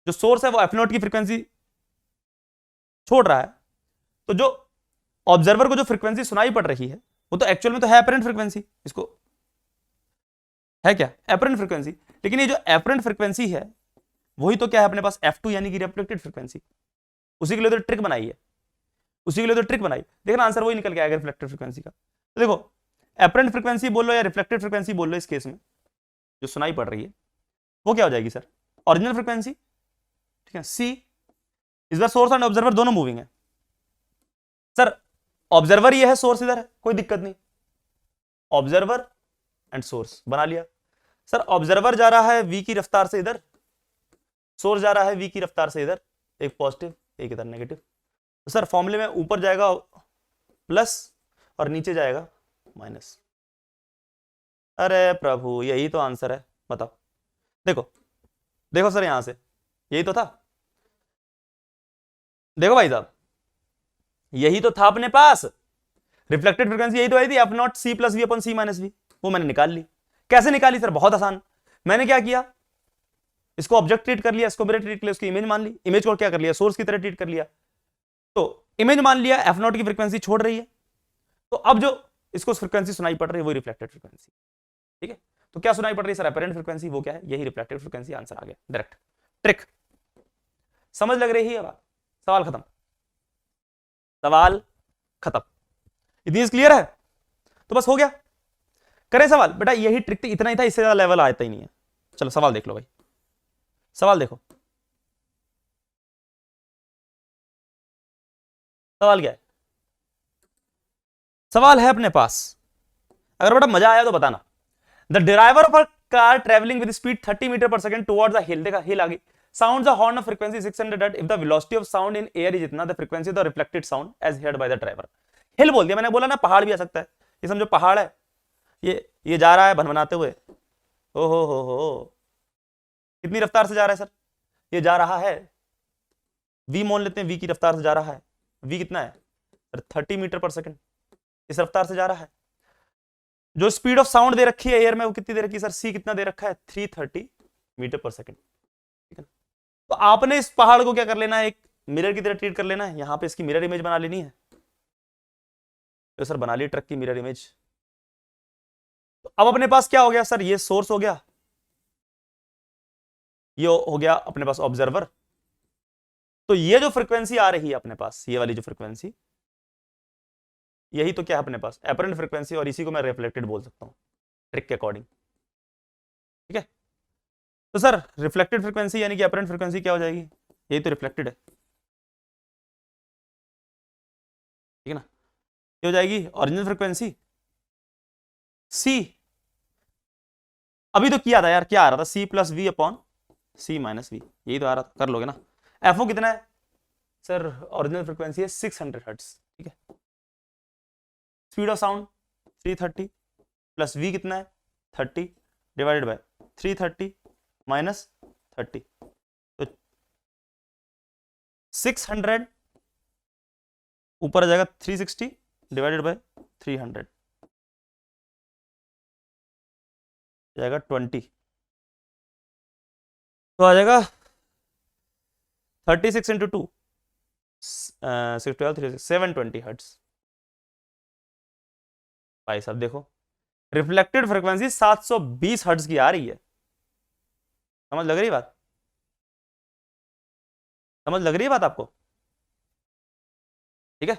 जो सोर्स है वो f0 की फ्रीक्वेंसी छोड़ रहा है, तो जो ऑब्जर्वर को जो फ्रीक्वेंसी सुनाई पड़ रही है वो तो एक्चुअल में तो है एपरेंट फ्रीक्वेंसी, इसको है क्या, एपरेंट फ्रीक्वेंसी, लेकिन ये जो एपरेंट फ्रीक्वेंसी है वही तो क्या है अपने पास, f2 यानी कि रिफ्लेक्टेड फ्रीक्वेंसी। उसी के लिए तो ट्रिक बनाई है, उसी के लिए तो ट्रिक बनाई, देखना आंसर वही निकल के आएगा रिफ्लेक्टेड फ्रीक्वेंसी का। तो देखो एपरेंट फ्रीक्वेंसी बोल लो या रिफ्लेक्टेड फ्रीक्वेंसी बोल लो, इस केस में जो सुनाई पड़ रही है वो क्या हो जाएगी सर, ओरिजिनल फ्रीक्वेंसी। ठीक है, सी इस बार सोर्स एंड ऑब्जर्वर दोनों मूविंग है, सर ऑब्जर्वर ये है, सोर्स इधर है, कोई दिक्कत नहीं, ऑब्जर्वर एंड सोर्स बना लिया। सर ऑब्जर्वर जा रहा है v की रफ्तार से इधर, सोर्स जा रहा है v की रफ्तार से इधर, एक पॉजिटिव एक इधर नेगेटिव, तो सर फॉर्मूले में ऊपर जाएगा प्लस और नीचे जाएगा माइनस। अरे प्रभु यही तो आंसर है, बताओ, देखो देखो सर यहां से यही तो था, देखो भाई साहब यही तो था अपने पास, रिफ्लेक्टेड फ्रीक्वेंसी यही तो आई थी, f0 c plus V upon C minus V, वो मैंने निकाल ली। कैसे निकाली सर, बहुत आसान, मैंने क्या किया, इसको ऑब्जेक्ट ट्रीट कर लिया, इसको मिरर ट्रीट कर लिया, उसकी इमेज मान ली, इमेज को क्या कर लिया, सोर्स की तरह ट्रीट कर लिया, तो इमेज मान लिया, f0 की फ्रीक्वेंसी छोड़ रही है, तो अब जो इसको फ्रीक्वेंसी सुनाई पड़ रही है वो रिफ्लेक्टेड फ्रीक्वेंसी। ठीक है, तो क्या सुनाई पड़ रही है सर, एपरेंट फ्रीक्वेंसी, वो क्या है, यही रिफ्लेक्टेड फ्रीक्वेंसी, आंसर आ गया डायरेक्ट, ट्रिक समझ लग रही है, बात सवाल खत्म, सवाल खत्म, इतनी क्लियर है, तो बस हो गया, करें सवाल, बेटा यही ट्रिक थी, इतना ही था, इससे ज्यादा लेवल आता ही नहीं है। चलो सवाल देख लो भाई, सवाल देखो, सवाल क्या है, सवाल है अपने पास, अगर बेटा मजा आया तो बताना, the driver of a car travelling with speed 30 metre per second towards the hill, देखा हिल आ गई, sounds the horn of frequency 600 hertz if the velocity of sound in air is इतना the frequency of the reflected sound as heard by the driver. Hill बोल दिया, मैंने बोला ना पहाड़ भी आ सकता है, ये समझो पहाड़ है, ये जा रहा है भनभनाते हुए, ओ हो कितनी रफ्तार से जा रहा है सर, ये जा रहा है v मान लेते हैं, v की रफ्तार से जा रहा है, v कितना है सर 30 मीटर पर सेकंड, इस रफ्तार से जा रहा है। जो स्पीड ऑफ साउंड दे रखी है एयर में वो कितनी दे रखी है सर, c कितना दे रखा है 330 मीटर पर सेकंड, ठीक है ना। तो आपने इस पहाड़ को क्या कर लेना है, एक मिरर की तरह ट्रीट कर लेना है, यहां पे इसकी मिरर इमेज बना लेनी है, तो सर बना ली ट्रक की मिरर इमेज। तो अब अपने पास क्या हो गया सर, ये सोर्स हो गया, ये हो गया अपने पास ऑब्जर्वर। तो ये जो फ्रीक्वेंसी आ रही है अपने पास, ये वाली जो फ्रीक्वेंसी, यही तो क्या है अपने पास एपरेंट फ्रीक्वेंसी, और इसी को मैं रिफ्लेक्टेड बोल सकता हूं ट्रिक के अकॉर्डिंग, ठीक है। तो सर रिफ्लेक्टेड फ्रीक्वेंसी यानी कि एपरेंट फ्रीक्वेंसी क्या हो जाएगी, यही तो रिफ्लेक्टेड है, ठीक है ना। ये हो जाएगी ओरिजिनल फ्रीक्वेंसी सी, अभी तो किया था यार, क्या आ रहा था C plus V upon C minus V, यही तो आ रहा था, कर लोगे ना। एफओ कितना है सर, ओरिजिनल फ्रीक्वेंसी है 600 हर्ट्ज, ठीक है। Speed of sound 330 plus V कितना है 30 डिवाइडेड बाय 330 माइनस 30, तो 600 ऊपर आ जाएगा 360 डिवाइडेड बाय 300 जाएगा 20, तो आ जाएगा 36 इंटू 2 720 हर्ट्ज। भाई साहब देखो रिफ्लेक्टेड फ्रीक्वेंसी 720 हर्ट्ज की आ रही है, समझ लग रही है बात, समझ लग रही है बात आपको, ठीक है।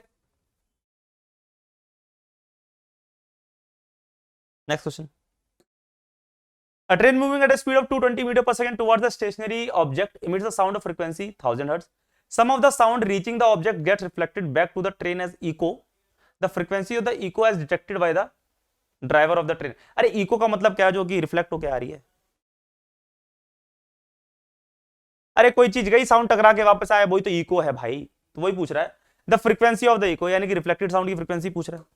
Next question, a train moving at a speed of 220 meter per second towards the stationary object emits a sound of frequency 1000 hertz. Some of the sound reaching the object gets reflected back to the train as echo. The frequency of the echo as detected by the driver of the train. अरे echo का मतलब क्या है, जो कि reflect होके आ रही है, अरे कोई चीज गई साउंड टकरा के वापस आया, वही तो इको है भाई, तो वही पूछ रहा है the frequency of the echo, यानी कि रिफ्लेक्टेड साउंड की फ्रीक्वेंसी पूछ रहा है।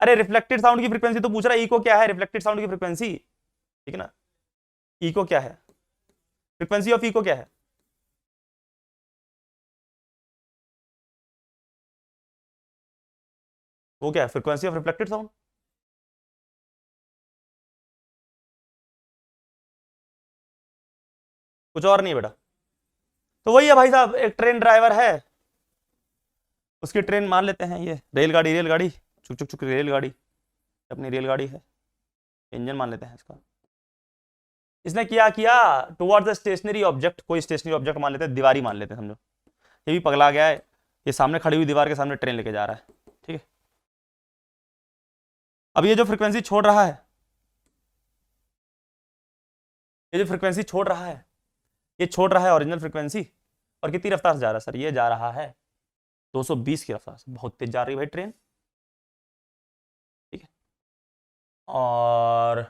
अरे रिफ्लेक्टेड साउंड की फ्रीक्वेंसी तो पूछ रहा है, इको क्या है रिफ्लेक्टेड साउंड की फ्रीक्वेंसी, ठीक है ना। इको क्या है, फ्रीक्वेंसी ऑफ इको क्या है, वो क्या है फ्रीक्वेंसी ऑफ रिफ्लेक्टेड साउंड, कुछ और नहीं है बेटा। तो वही है भाई साहब, एक ट्रेन ड्राइवर है, उसकी ट्रेन मान लेते हैं ये रेलगाड़ी, रेलगाड़ी चुक चुक चुक रेलगाड़ी, अपनी रेलगाड़ी है, इंजन मान लेते हैं इसका। इसने क्या किया टुवर्ड्स द स्टेशनरी ऑब्जेक्ट, कोई स्टेशनरी ऑब्जेक्ट मान लेते हैं, दीवारी मान लेते हैं, समझो ये भी पगला गया है, ये सामने खड़ी हुई दीवार के सामने ट्रेन लेके जा रहा है, ठीक है। अब ये जो फ्रीक्वेंसी छोड़ रहा है, ये जो फ्रीक्वेंसी छोड़ रहा है, ये छोड़ रहा है ओरिजिनल फ्रीक्वेंसी, और कितनी रफ्तार से जा रहा है सर, ये जा रहा है 220 की रफ्तार से, बहुत तेज जा रही है भाई ट्रेन, ठीक है। और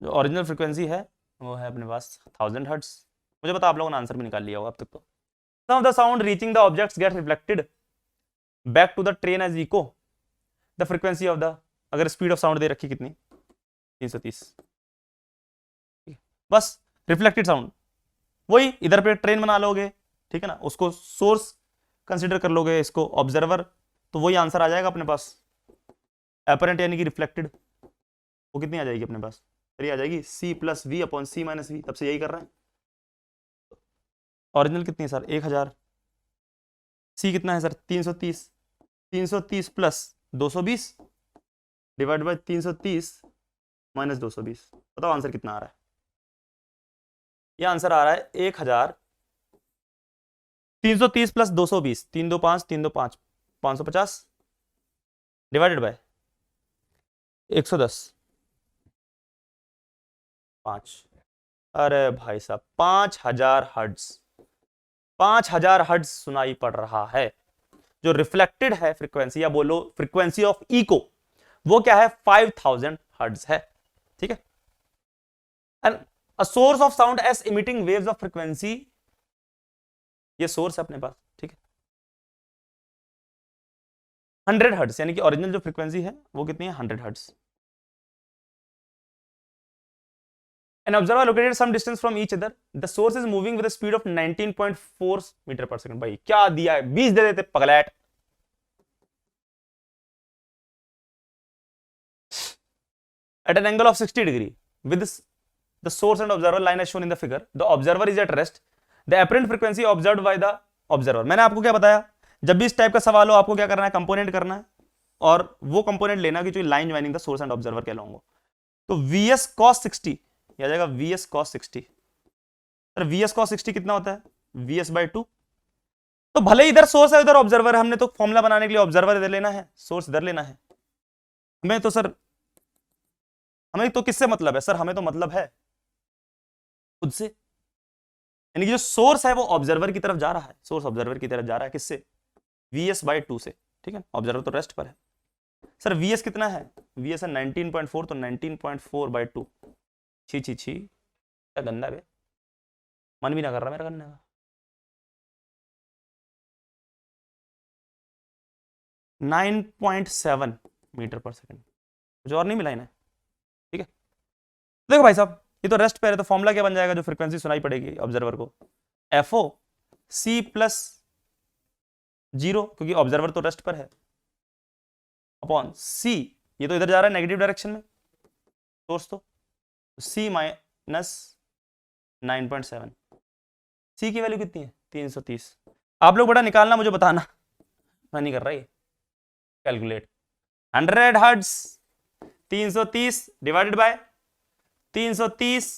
जो ओरिजिनल फ्रीक्वेंसी है वो है अपने पास 1000 हर्ट्ज। मुझे पता आप लोगों ने आंसर भी निकाल लिया होगा अब तक तो। Some of the sound reaching the objects get reflected back to the train as echo, the frequency of the, अगर स्पीड ऑफ साउंड दे रखी कितनी 330, बस रिफ्लेक्टेड साउंड, वही इधर पे ट्रेन बना लोगे, ठीक है ना, उसको सोर्स कंसीडर कर लोगे, इसको ऑब्जर्वर, तो वही आंसर आ जाएगा अपने पास एपरेंट यानी कि रिफ्लेक्टेड, वो कितनी आ जाएगी अपने पास, ये आ जाएगी c plus V upon C minus V, तब से यही कर रहे हैं। ओरिजिनल कितनी है सर 1000, c कितना है sir 330, 330 plus 220 divide by 330 minus 220, बताओ आंसर कितना आ रहा है। ये आंसर आ रहा है 1000, 330 प्लस 220, 325 325 550 डिवाइडेड बाय 110 5, अरे भाई साहब 5000 हर्ट्ज, 5000 हर्ट्ज सुनाई पड़ रहा है। जो रिफ्लेक्टेड है फ्रीक्वेंसी, या बोलो फ्रीक्वेंसी ऑफ इको, वो क्या है 5000 हर्ट्ज है, ठीक है। And a source of sound S emitting waves of frequency, ये सोर्स है अपने पास, ठीक है। 100 हर्ट्ज, यानी कि ओरिजिनल जो फ्रीक्वेंसी है वो कितनी है, 100 hertz. An observer located some distance from each other. The source is moving with a speed of 19.4 metre per second. भाई क्या दिया है, 20 दे देते Pagglait. At an angle of 60 degree with the source and observer line as shown in the figure, the observer is at rest. The apparent frequency observed by the observer. मैंने आपको क्या बताया, जब भी इस टाइप का सवाल हो आपको क्या करना है, कंपोनेंट करना है और वो कंपोनेंट लेना कि जो line joining the source and observer के अलॉन्ग हो। तो Vs cos 60 आ जाएगा, Vs cos 60। Sir Vs cos 60 कितना होता है, Vs/2। तो भले इधर सोर्स है उधर ऑब्जर्वर है, हमने तो फॉर्मूला बनाने के लिए ऑब्जर्वर इधर लेना है, सोर्स इधर लेना है। हमें तो सर, हमें तो किससे मतलब है सर, हमें तो मतलब है खुद से, यानी कि जो सोर्स है वो ऑब्जर्वर की तरफ जा रहा है, सोर्स ऑब्जर्वर की तरफ जा रहा है किससे, Vs/2 से, ठीक है। ऑब्जर्वर तो रेस्ट पर है। सर Vs कितना है, Vs है 19.4, तो 19.4/2। छी छी छी, क्या गंदा बे, मन भी ना कर रहा मेरा करने का। 9.7 मीटर पर सेकंड, कुछ और नहीं मिला इन्हें, ठीक है। देखो भाई साहब, ये तो रेस्ट पे है, तो फॉर्मूला क्या बन जाएगा, जो फ्रीक्वेंसी सुनाई पड़ेगी ऑब्जर्वर को, FO C प्लस 0, क्योंकि ऑब्जर्वर तो रेस्ट पर है, अपॉन C, ये तो इधर जा रहा है नेगेटिव डायरेक्शन में सोर्स, तो C माइनस 9.7। C की वैल्यू कितनी है, 330। आप लोग बड़ा निकालना, मुझे बताना, मैं नहीं कर रहा ये calculate. 100 hertz 330 divided by 330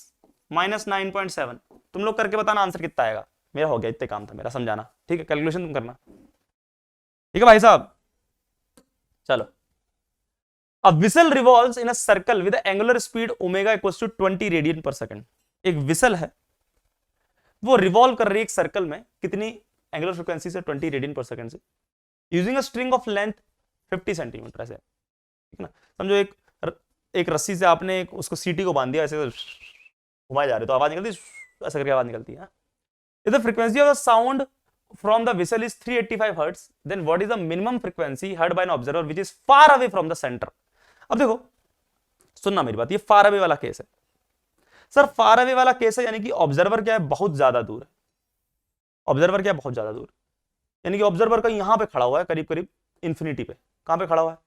minus 9.7, तुम लोग करके बताना आंसर कितना आएगा। मेरा हो गया, इतने काम था मेरा समझाना, ठीक है। कैलकुलेशन तुम करना, ठीक है भाई साहब। चलो, A whistle revolves in a circle with an angular speed omega equals to 20 radian पर सेकंड। एक विसल है, वो रिवॉल्व कर रही है एक सर्कल में, कितनी एंगुलर फ्रीक्वेंसी से, 20 रेडियन पर सेकंड से, using a string of length 50 centimetre ऐसे, ठीक है ना। समझो एक रस्सी से आपने उसको सीटी को बांध दिया, ऐसे घुमाए जा रहे तो आवाज निकलती, ऐसा करके आवाज निकलती है। If the frequency of the sound from the whistle is 385 hertz, then what is the minimum frequency heard by an observer which is far away from the center? अब देखो, सुनना मेरी बात, ये फार अवे वाला केस है sir, far away वाला case है, यानी कि ऑब्जर्वर क्या है, बहुत ज्यादा दूर है। ऑब्जर्वर क्या है, बहुत ज्यादा दूर, यानी कि ऑब्जर्वर का यहां पे खड़ा हुआ है, करीब करीब इंफिनिटी पे। कहां पे खड़ा हुआ है,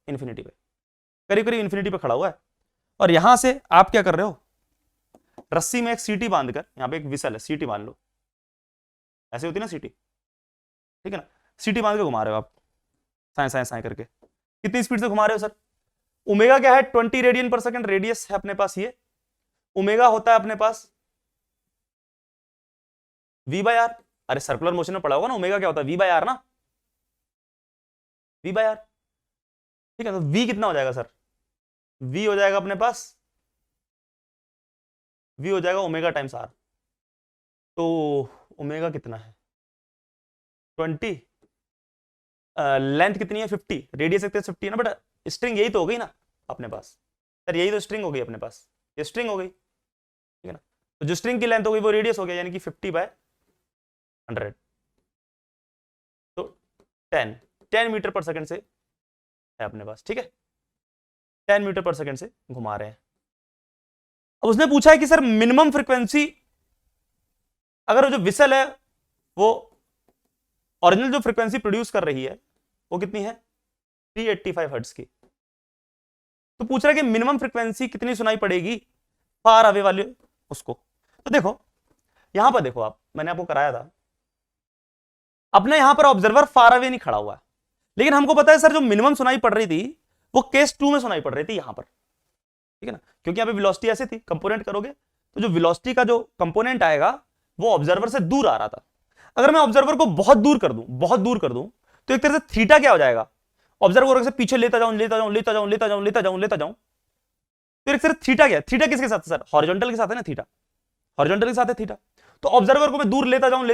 इंफिनिटी पे, करीब करीब इंफिनिटी पे खड़ा हुआ है। और यहां से आप क्या कर रहे हो, रस्सी में एक सीटी बांधकर, यहां पे एक विसल है, सीटी बांध लो, ऐसे होती ना सीटी, ठीक है ना, सीटी बांध के घुमा रहे हो आप, साए साए साए करके। कितनी स्पीड से घुमा रहे हो सर, ओमेगा क्या है, 20 रेडियन पर सेकंड रेडियस है अपने पास, ये ओमेगा होता है अपने पास V/R। अरे सर्कुलर मोशन में पढ़ा होगा ना, ओमेगा क्या होता है, V/R ना, V/R, ठीक है। तो V कितना हो जाएगा सर, V हो जाएगा अपने पास, V हो जाएगा ओमेगा टाइम्स R। तो ओमेगा कितना है, 20, लेंथ कितनी है 50, रेडियस 50 है ना, बट स्ट्रिंग यही तो हो गई ना अपने पास सर, यही तो स्ट्रिंग हो गई अपने पास, ये स्ट्रिंग हो गई, ठीक है ना। तो जो स्ट्रिंग की लेंथ हो गई वो रेडियस हो गया, यानी कि 50/100, तो 10 मीटर पर सेकंड से है अपने पास, ठीक है। 10 मीटर पर सेकंड से घुमा रहे हैं। अब उसने पूछा है कि सर मिनिमम फ्रीक्वेंसी, अगर जो विसल है वो ओरिजिनल जो फ्रीक्वेंसी प्रोड्यूस कर रही है वो कितनी है, 385 हर्ट्ज की, तो पूछ रहा है कि मिनिमम फ्रीक्वेंसी कितनी सुनाई पड़ेगी फार अवे वाले उसको। तो देखो यहां पर देखो आप, मैंने आपको कराया था, अपने यहां पर ऑब्जर्वर फार अवे नहीं खड़ा हुआ है, लेकिन हमको पता है सर जो मिनिमम सुनाई पड़ रही थी वो केस 2 में सुनाई पड़ रही थी यहां पर, ठीक है ना, क्योंकि यहां पे वेलोसिटी ऐसे थी, कंपोनेंट करोगे तो जो वेलोसिटी का जो कंपोनेंट आएगा वो ऑब्जर्वर से दूर आ रहा था। अगर मैं ऑब्जर्वर को बहुत दूर कर दूं तो एक तरह से थीटा क्या हो जाएगा, ऑब्जर्वर से पीछे लेता जाऊं तो एक तरह थीटा क्या है, थीटा किसके साथ है सर, हॉरिजॉन्टल के साथ है ना, थीटा हॉरिजॉन्टल के साथ है थीटा। तो ऑब्जर्वर को मैं दूर लेता जाऊं,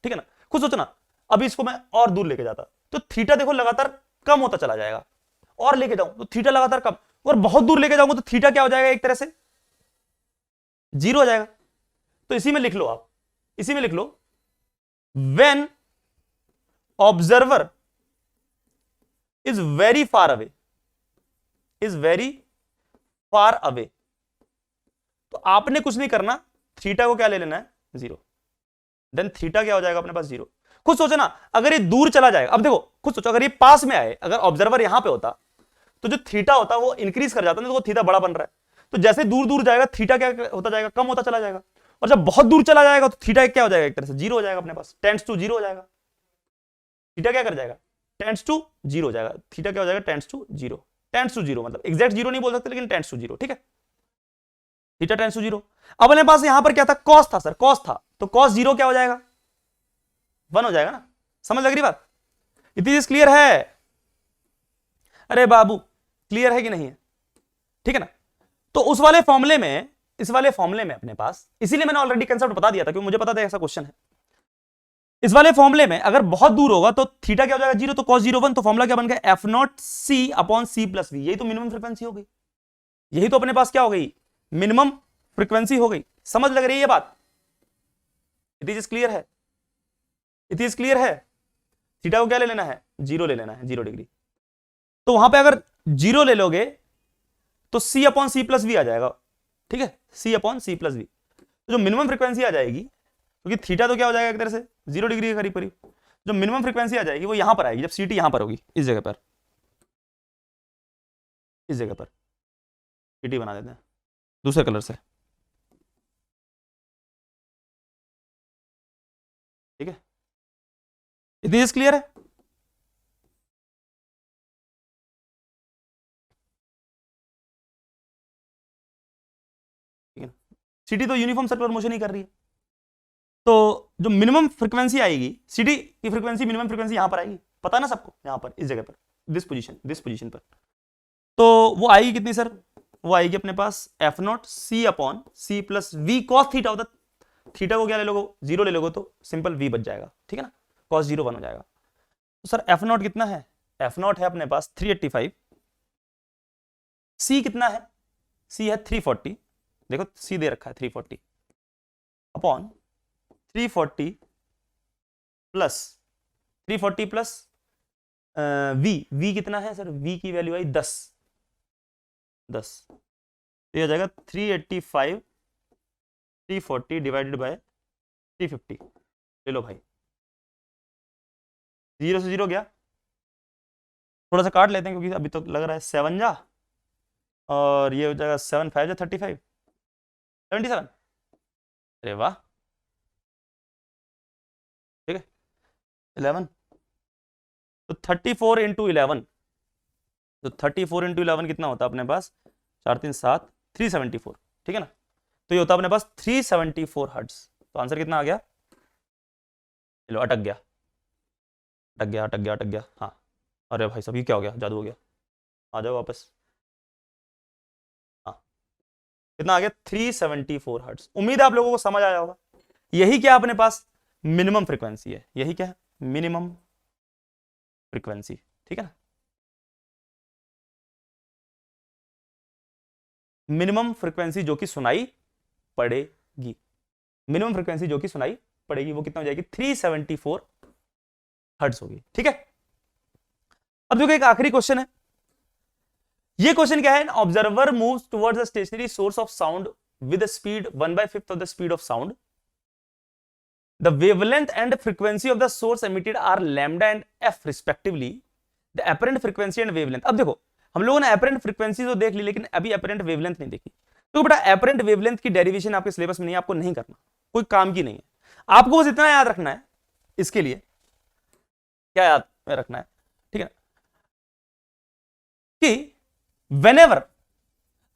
ठीक है ना। खुद सोचना, अभी इसको मैं और दूर लेके जाता तो थीटा देखो लगातार कम होता चला जाएगा, और लेके जाऊं तो थीटा लगातार कम, और बहुत दूर लेके जाऊंगा तो थीटा क्या हो जाएगा, एक तरह से 0 हो जाएगा। तो इसी में लिख लो आप, इसी में लिख लो, when observer is very far away, is very far away, तो आपने कुछ नहीं करना, थीटा को क्या ले लेना है, 0। देन थीटा क्या हो जाएगा अपने पास, 0। खुद सोचो ना, अगर ये दूर चला जाएगा, अब देखो खुद सोचो, अगर ये पास में आए, अगर ऑब्जर्वर यहां पे होता तो जो थीटा होता वो इंक्रीज कर जाता, तो वो थीटा बड़ा बन रहा है, तो जैसे दूर दूर जाएगा थीटा क्या होता जाएगा, कम होता चला जाएगा, और जब बहुत दूर चला जाएगा तो थीटा क्या हो जाएगा, एक तरह से 0 हो जाएगा अपने पास, टेंड्स टू 0 हो जाएगा। थीटा क्या कर जाएगा, टेंड्स टू 0 हो जाएगा। थीटा क्या हो जाएगा, टेंड्स टू 0, टेंड्स टू 0 मतलब एग्जैक्ट 0 नहीं बोल सकते, लेकिन टेंड्स टू 0, ठीक है, थीटा टेंड्स टू 0। अब अपने पास यहां पर क्या था, कॉस था सर, कॉस था, तो कॉस 0 क्या हो जाएगा, 1 हो जाएगा ना। समझ लग रही बात, इतनी चीज क्लियर है, अरे बाबू क्लियर है कि नहीं है, ठीक है ना। तो उस वाले फॉर्मूले में, इस वाले फॉर्मूले में अपने पास, इसीलिए मैंने ऑलरेडी कंसेप्ट बता दिया था क्योंकि मुझे पता था ऐसा क्वेश्चन है। इस वाले फॉर्मूले में अगर बहुत दूर होगा तो थीटा क्या हो जाएगा, 0, तो cos 0 1, तो फॉर्मूला क्या बन गया, f0c upon c plus v, यही तो मिनिमम फ्रीक्वेंसी हो गई, यही तो अपने पास क्या हो गई, मिनिमम फ्रीक्वेंसी हो गई। समझ लग रही है ये बात, इट इज क्लियर है, इट इज क्लियर है। थीटा को क्या ले लेना है, 0 ले लेना है, 0 डिग्री। तो वहां पे अगर 0 ले लोगे तो c upon c plus v आ जाएगा, ठीक है, c upon c plus v, तो जो मिनिमम फ्रीक्वेंसी आ जाएगी, क्योंकि थीटा तो क्या हो जाएगा एक तरह से 0 डिग्री के करीब करीब, जो मिनिमम फ्रीक्वेंसी आ जाएगी वो यहां पर आएगी, जब सीटी यहां पर होगी, इस जगह पर, इस जगह पर सीटी बना देते हैं दूसरे कलर से, ठीक है, इतनी चीज क्लियर है। सीटी तो यूनिफॉर्म सर्कुलर मोशन ही कर रही है, तो जो मिनिमम फ्रीक्वेंसी आएगी, सीटी की फ्रीक्वेंसी, मिनिमम फ्रीक्वेंसी यहां पर आएगी, पता ना सबको, यहां पर इस जगह पर, दिस पोजीशन पर, तो वो आएगी कितनी सर, वो आएगी अपने पास f0 c upon c plus v cos theta होता, थीटा को क्या ले लोगे, 0 ले लोगे तो सिंपल v बच जाएगा, ठीक है ना, cos 0 1 हो जाएगा। तो सर f0 कितना है, f0 है अपने पास 385, c कितना है, c है 340, देखो c दे रखा है 340 अपॉन 340 प्लस 340 प्लस v कितना है सर, v की वैल्यू आई 10, तो ये हो जाएगा 385 340 डिवाइडेड बाय 350, ले लो भाई, 0 से 0 गया, थोड़ा सा काट लेते हैं क्योंकि अभी तो लग रहा है 7 जा, और ये हो जाएगा 7 5 जा 35 77, अरे वाह, ठीक है 11, तो 34 इंटू 11, तो 34 इंटू 11 कितना होता है अपने पास, 4 3 7 374, ठीक है ना, तो ये होता है अपने पास 374 हर्ट्ज। तो आंसर कितना आ गया, चलो अटक गया, हाँ, अरे भाई साहब ये क्या हो गया, जादू हो गया, आ जाओ वापस, हाँ कितना आ गया, 374 हर्ट्ज। उम्मीद है आप लोगों को समझ आया होगा। यही क्या अपने पास मिनिमम फ्रीक्वेंसी है, यही क्या है मिनिमम फ्रीक्वेंसी, ठीक है ना, मिनिमम फ्रीक्वेंसी जो कि सुनाई पड़ेगी, मिनिमम फ्रीक्वेंसी जो कि सुनाई पड़ेगी वो कितना हो जाएगी, 374 हर्ट्ज होगी, ठीक है। अब देखो एक आखिरी क्वेश्चन है, ये क्वेश्चन क्या है, observer moves towards the stationary source of sound with speed 1/5 of the speed of sound, the wavelength and frequency of the source emitted are lambda and F respectively, the apparent frequency and wavelength. अब देखो हम लोगों ने apparent frequency तो देख ली, लेकिन अभी apparent wavelength नहीं देखी, तो बेटा एपरेंट वेवलेंथ की डेरिवेशन आपके सिलेबस में नहीं है, आपको नहीं करना, कोई काम की नहीं है, आपको बस इतना याद रखना है, इसके लिए क्या याद रखना है, ठीक है, कि व्हेनेवर,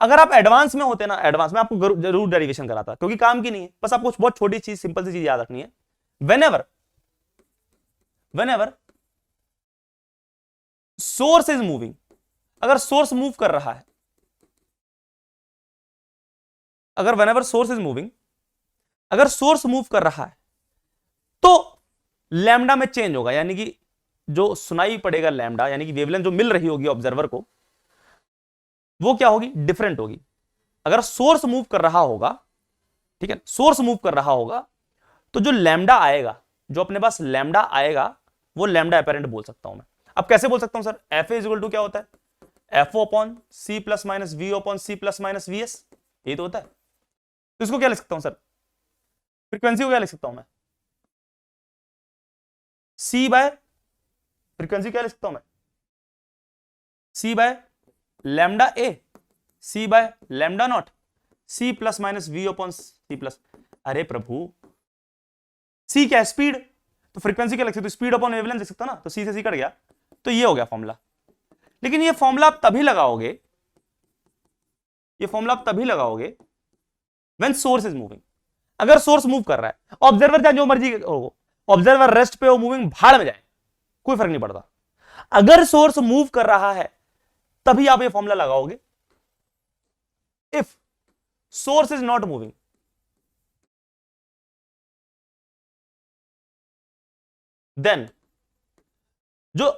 अगर आप एडवांस में होते ना, एडवांस में आपको जरूर डेरिवेशन कराता, क्योंकि काम की नहीं है, बस आपको बहुत छोटी चीज, सिंपल सी चीज याद रखनी है, व्हेनेवर सोर्स इज मूविंग, अगर सोर्स मूव कर रहा है, अगर व्हेनेवर सोर्स इज मूविंग, अगर सोर्स मूव कर रहा है तो लैम्डा में चेंज होगा, यानी कि जो सुनाई पड़ेगा लैम्डा, यानी कि वेवलेंथ जो मिल रही होगी ऑब्जर्वर को, वो क्या होगी, डिफरेंट होगी। अगर सोर्स मूव कर रहा होगा, ठीक है, सोर्स मूव कर रहा होगा, तो जो लैम्डा आएगा, जो अपने पास लैम्डा आएगा, वो लैम्डा एपेरेंट बोल सकता हूं मैं। अब कैसे बोल सकता हूं sir, F A is equal to क्या होता है, F O upon C plus minus we upon C plus minus V S, ये तो होता है। तो इसको क्या लिख सकता हूं सर, फ्रीक्वेंसी को क्या लिख सकता हूं मैं, सी बाय, फ्रीक्वेंसी क्या लिख सकता हूं मैं, c by lambda a, c by lambda naught, c plus minus we upon C plus. अरे प्रभु, सी क्या है, स्पीड, तो फ्रीक्वेंसी क्या लिख सकते हो, स्पीड अपॉन वेवलेंथ लिख सकता ना, तो सी से सी कट गया, तो ये हो गया फॉर्मूला। लेकिन ये फॉर्मूला आप तभी लगाओगे, ये फॉर्मूला आप तभी लगाओगे व्हेन सोर्स इज मूविंग। अगर सोर्स मूव कर रहा है, ऑब्जर्वर चाहे जो मर्जी हो, ऑब्जर्वर रेस्ट पे हो, मूविंग भाड़ में जाए, कोई फर्क नहीं पड़ता। अगर सोर्स मूव कर रहा है तभी आप ये फॉर्मूला लगाओगे। If source is not moving, then जो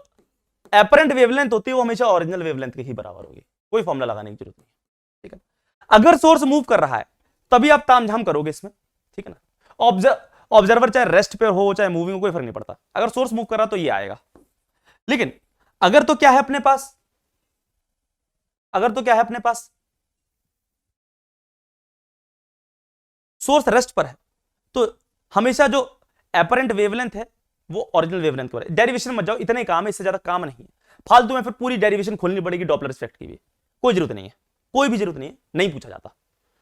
एपरेंट वेवलेंथ होती है वो हमेशा ओरिजिनल वेवलेंथ के ही बराबर होगी, कोई फॉर्मूला लगाने की जरूरत नहीं, ठीक है। अगर सोर्स मूव कर रहा है तभी आप तामझाम करोगे इसमें, ठीक है ना। ऑब्जर्वर चाहे रेस्ट पे हो चाहे मूविंग हो, कोई फर्क नहीं पड़ता। अगर सोर्स मूव कर रहा तो ये आएगा। लेकिन अगर तो क्या है अपने पास, अगर तो क्या है अपने पास, सोर्स रेस्ट पर है, तो हमेशा जो एपरेंट वेवलेंथ है वो ओरिजिनल वेवलेंथ पर है। डेरिवेशन मत जाओ, इतने काम है, इससे ज्यादा काम नहीं है। फालतू में फिर पूरी डेरिवेशन खोलनी पड़ेगी डॉपलर इफेक्ट की भी, कोई जरूरत नहीं है, कोई भी जरूरत नहीं है, नहीं पूछा जाता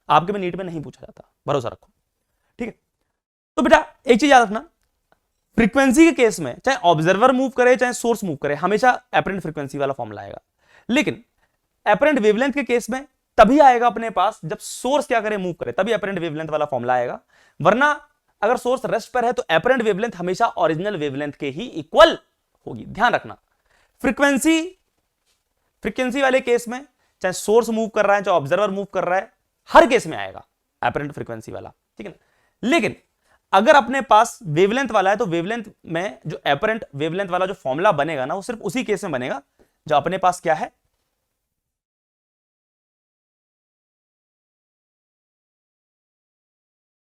आपके में, नीट में नहीं पूछा जाता, भरोसा रखो, ठीक है। तो बेटा एक चीज याद रखना, फ्रीक्वेंसी के केस में चाहे ऑब्जर्वर मूव करे चाहे सोर्स मूव करे, हमेशा एपरेंट फ्रीक्वेंसी वाला फॉर्मूला आएगा। लेकिन एपरेंट वेवलेंथ के केस में तभी आएगा अपने पास जब सोर्स क्या करे, मूव करे, तभी एपरेंट वेवलेंथ वाला फॉर्मूला आएगा। वरना अगर सोर्स रेस्ट पर है तो एपरेंट वेवलेंथ हमेशा ओरिजिनल वेवलेंथ के ही इक्वल होगी, ध्यान रखना। फ्रीक्वेंसी वाले केस में चाहे सोर्स मूव कर रहा है चाहे ऑब्जर्वर मूव कर रहा है, हर केस में आएगा एपरेंट फ्रीक्वेंसी वाला, ठीक है ना। लेकिन अगर अपने पास वेवलेंथ वाला है तो वेवलेंथ में जो एपरेंट वेवलेंथ वाला जो फॉर्मूला बनेगा ना, वो सिर्फ उसी केस में बनेगा जो अपने पास क्या है,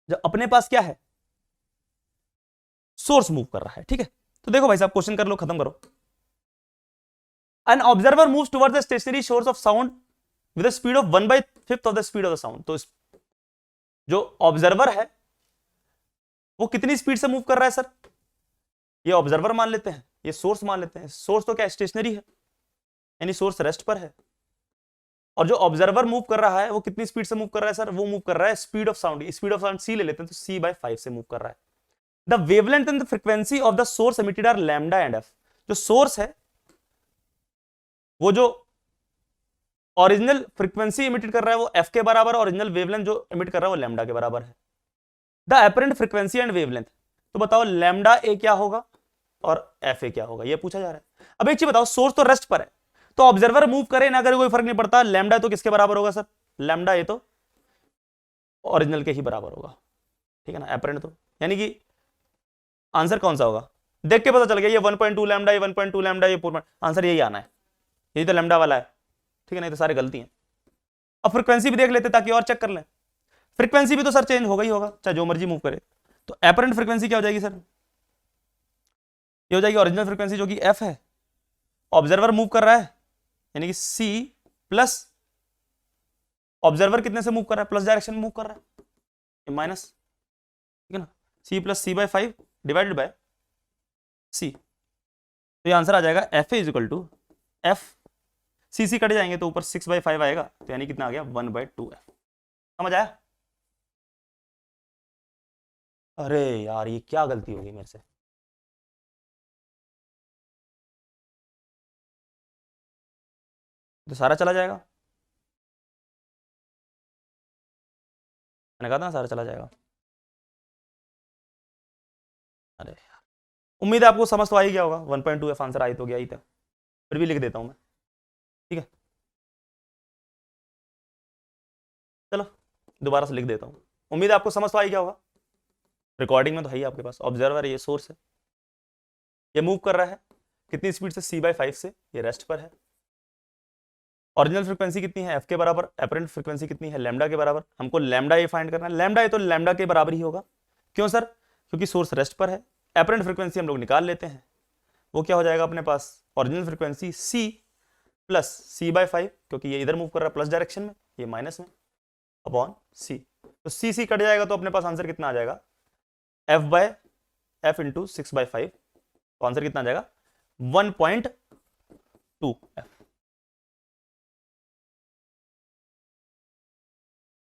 जो अपने पास क्या है, सोर्स मूव कर रहा है, ठीक है। तो देखो भाई साहब, क्वेश्चन कर लो, खत्म करो। An observer moves towards the stationary source of sound with the speed of 1/5 of the speed of the sound. तो जो ऑब्जर्वर है वो कितनी स्पीड से मूव कर रहा है सर, ये ऑब्जर्वर मान लेते हैं, ये सोर्स मान लेते हैं। सोर्स तो क्या स्टेशनरी है, यानी सोर्स रेस्ट पर है, और जो ऑब्जर्वर मूव कर रहा है वो कितनी स्पीड से मूव कर रहा है सर, वो मूव कर रहा है speed of sound, speed of sound c ले लेते हैं, तो c/5 से मूव कर रहा है। The wavelength and the frequency of the source emitted are lambda and F. जो सोर्स है वो जो ओरिजिनल फ्रीक्वेंसी इमिटेड कर रहा है वो एफ के बराबर है, ओरिजिनल वेवलेंथ जो इमिट कर रहा है वो लैम्डा के बराबर है। The apparent frequency and wavelength, तो बताओ लैम्डा ए क्या होगा और एफ ए क्या होगा, ये पूछा जा रहा है। अब एक चीज बताओ, सोर्स तो रेस्ट पर है, तो ऑब्जर्वर मूव करे ना करे कोई फर्क नहीं पड़ता, लैम्डा तो किसके बराबर होगा सर, लैम्डा ए तो ओरिजिनल के ही बराबर होगा, ठीक है ना, एपरेंट तो। यानी कि आंसर कौन सा होगा, देख के पता चल गया, ये 1.2 लैम्डा, ये 1.2 लैम्डा, ये आंसर यही आना है, यही तो लैम्डा वाला है, ठीक है ना, ये तो सारे गलती हैं। अब फ्रीक्वेंसी भी देख लेते ताकि और चेक कर लें। फ्रीक्वेंसी भी तो सर चेंज होगा ही होगा, चाहे जो मर्जी मूव करे। तो एपरेंट फ्रीक्वेंसी क्या हो जाएगी सर, ये हो जाएगी ओरिजिनल फ्रीक्वेंसी जो कि एफ है, ऑब्जर्वर मूव कर रहा है यानी कि सी प्लस, ऑब्जर्वर कितने से मूव कर रहा है, प्लस डायरेक्शन में मूव कर रहा है, माइनस, ठीक है ना, c plus c/5 divided by c. तो ये आंसर आ जाएगा f is equal to f, c cut जाएंगे तो ऊपर 6/5 आएगा, तो यानी कितना आ गया 1/2f। समझ आया। अरे यार ये क्या गलती होगी मेरे से, तो सारा चला जाएगा, मैंने कहा था ना सारा चला जाएगा। अरे यार, उम्मीद है आपको समझ तो आ ही गया होगा, 1.2f आंसर आई तो गया ही था, फिर भी लिख देता हूं मैं, ठीक है। चलो दोबारा से लिख देता हूं, उम्मीद है आपको समझ तो आ ही गया होगा। रिकॉर्डिंग में तो है ही आपके पास, ऑब्जर्वर है, ये सोर्स है, ये मूव कर रहा है कितनी स्पीड से, c/5 से, ये रेस्ट पर है, ओरिजिनल फ्रीक्वेंसी कितनी है, एफ के बराबर, एपरेंट फ्रीक्वेंसी कितनी है, लैम्डा के बराबर। हमको लैम्डा ए फाइंड करना है, लैम्डा ए तो लैम्डा के बराबर ही होगा। क्यों सर? क्योंकि सोर्स रेस्ट पर है। एपरेंट फ्रीक्वेंसी हम लोग निकाल लेते हैं, वो क्या हो जाएगा अपने पास, ओरिजिनल फ्रीक्वेंसी सी प्लस सी बाय 5, क्योंकि ये इधर मूव कर रहा है प्लस डायरेक्शन में, ये माइनस में, अपॉन सी। तो सी सी कट जाएगा तो अपने पास आंसर कितना आ जाएगा, एफ बाय एफ इंटू 6/5। तो आंसर कितना आ जाएगा 1.2 एफ,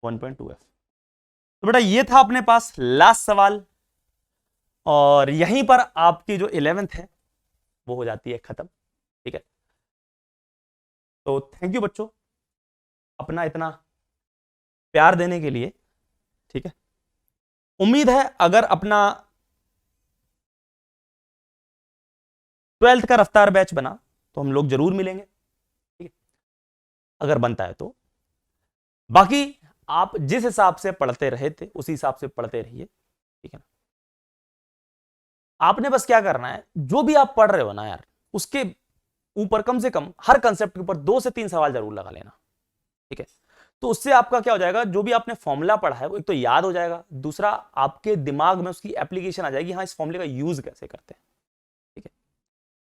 1.2 एफ। तो बेटा ये था अपने पास लास्ट सवाल, और यहीं पर आपकी जो 11th है वो हो जाती है खत्म। ठीक है, तो थैंक यू बच्चों अपना इतना प्यार देने के लिए। ठीक है, उम्मीद है अगर अपना 12th का रफ्तार बैच बना तो हम लोग जरूर मिलेंगे। ठीक है, अगर बनता है तो। बाकी आप जिस हिसाब से पढ़ते रहे थे उसी हिसाब से पढ़ते रहिए। ठीक है ना, आपने बस क्या करना है, जो भी आप पढ़ रहे हो ना यार, उसके ऊपर कम से कम हर कंसेप्ट के ऊपर 2 से 3 सवाल जरूर लगा लेना। ठीक है, तो उससे आपका क्या हो जाएगा, जो भी आपने फॉर्मूला पढ़ा है वो एक तो याद हो जाएगा, दूसरा आपके दिमाग में उसकी एप्लीकेशन आ जाएगी, हाँ इस फॉर्मूले का यूज कैसे करते हैं। ठीक है,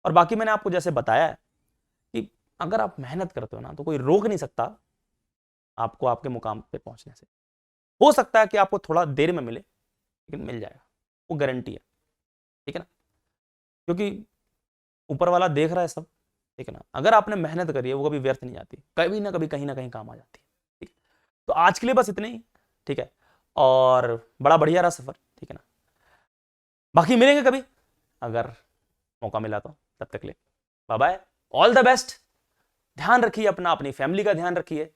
और बाकी मैंने आपको जैसे बताया है कि अगर आप मेहनत करते हो ना तो कोई रोक नहीं सकता आपको आपके मुकाम पे पहुंचने से। हो सकता है कि आपको थोड़ा देर में मिले, लेकिन मिल जाएगा, वो गारंटी है। ठीक है ना, क्योंकि ऊपर वाला देख रहा है सब। ठीक है ना, अगर आपने मेहनत करी है वो कभी व्यर्थ नहीं जाती, कभी ना कभी कहीं ना कहीं काम आ जाती है। ठीक है, तो आज के लिए बस इतने ही। ठीक है, और बड़ा बढ़िया रहा सफर। ठीक है ना, बाकी मिलेंगे कभी अगर मौका मिला तो, तब तक ले bye bye, all the best. ध्यान रखिए अपना, अपनी फैमिली का ध्यान रखिए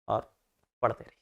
और पढ़ते रहिए।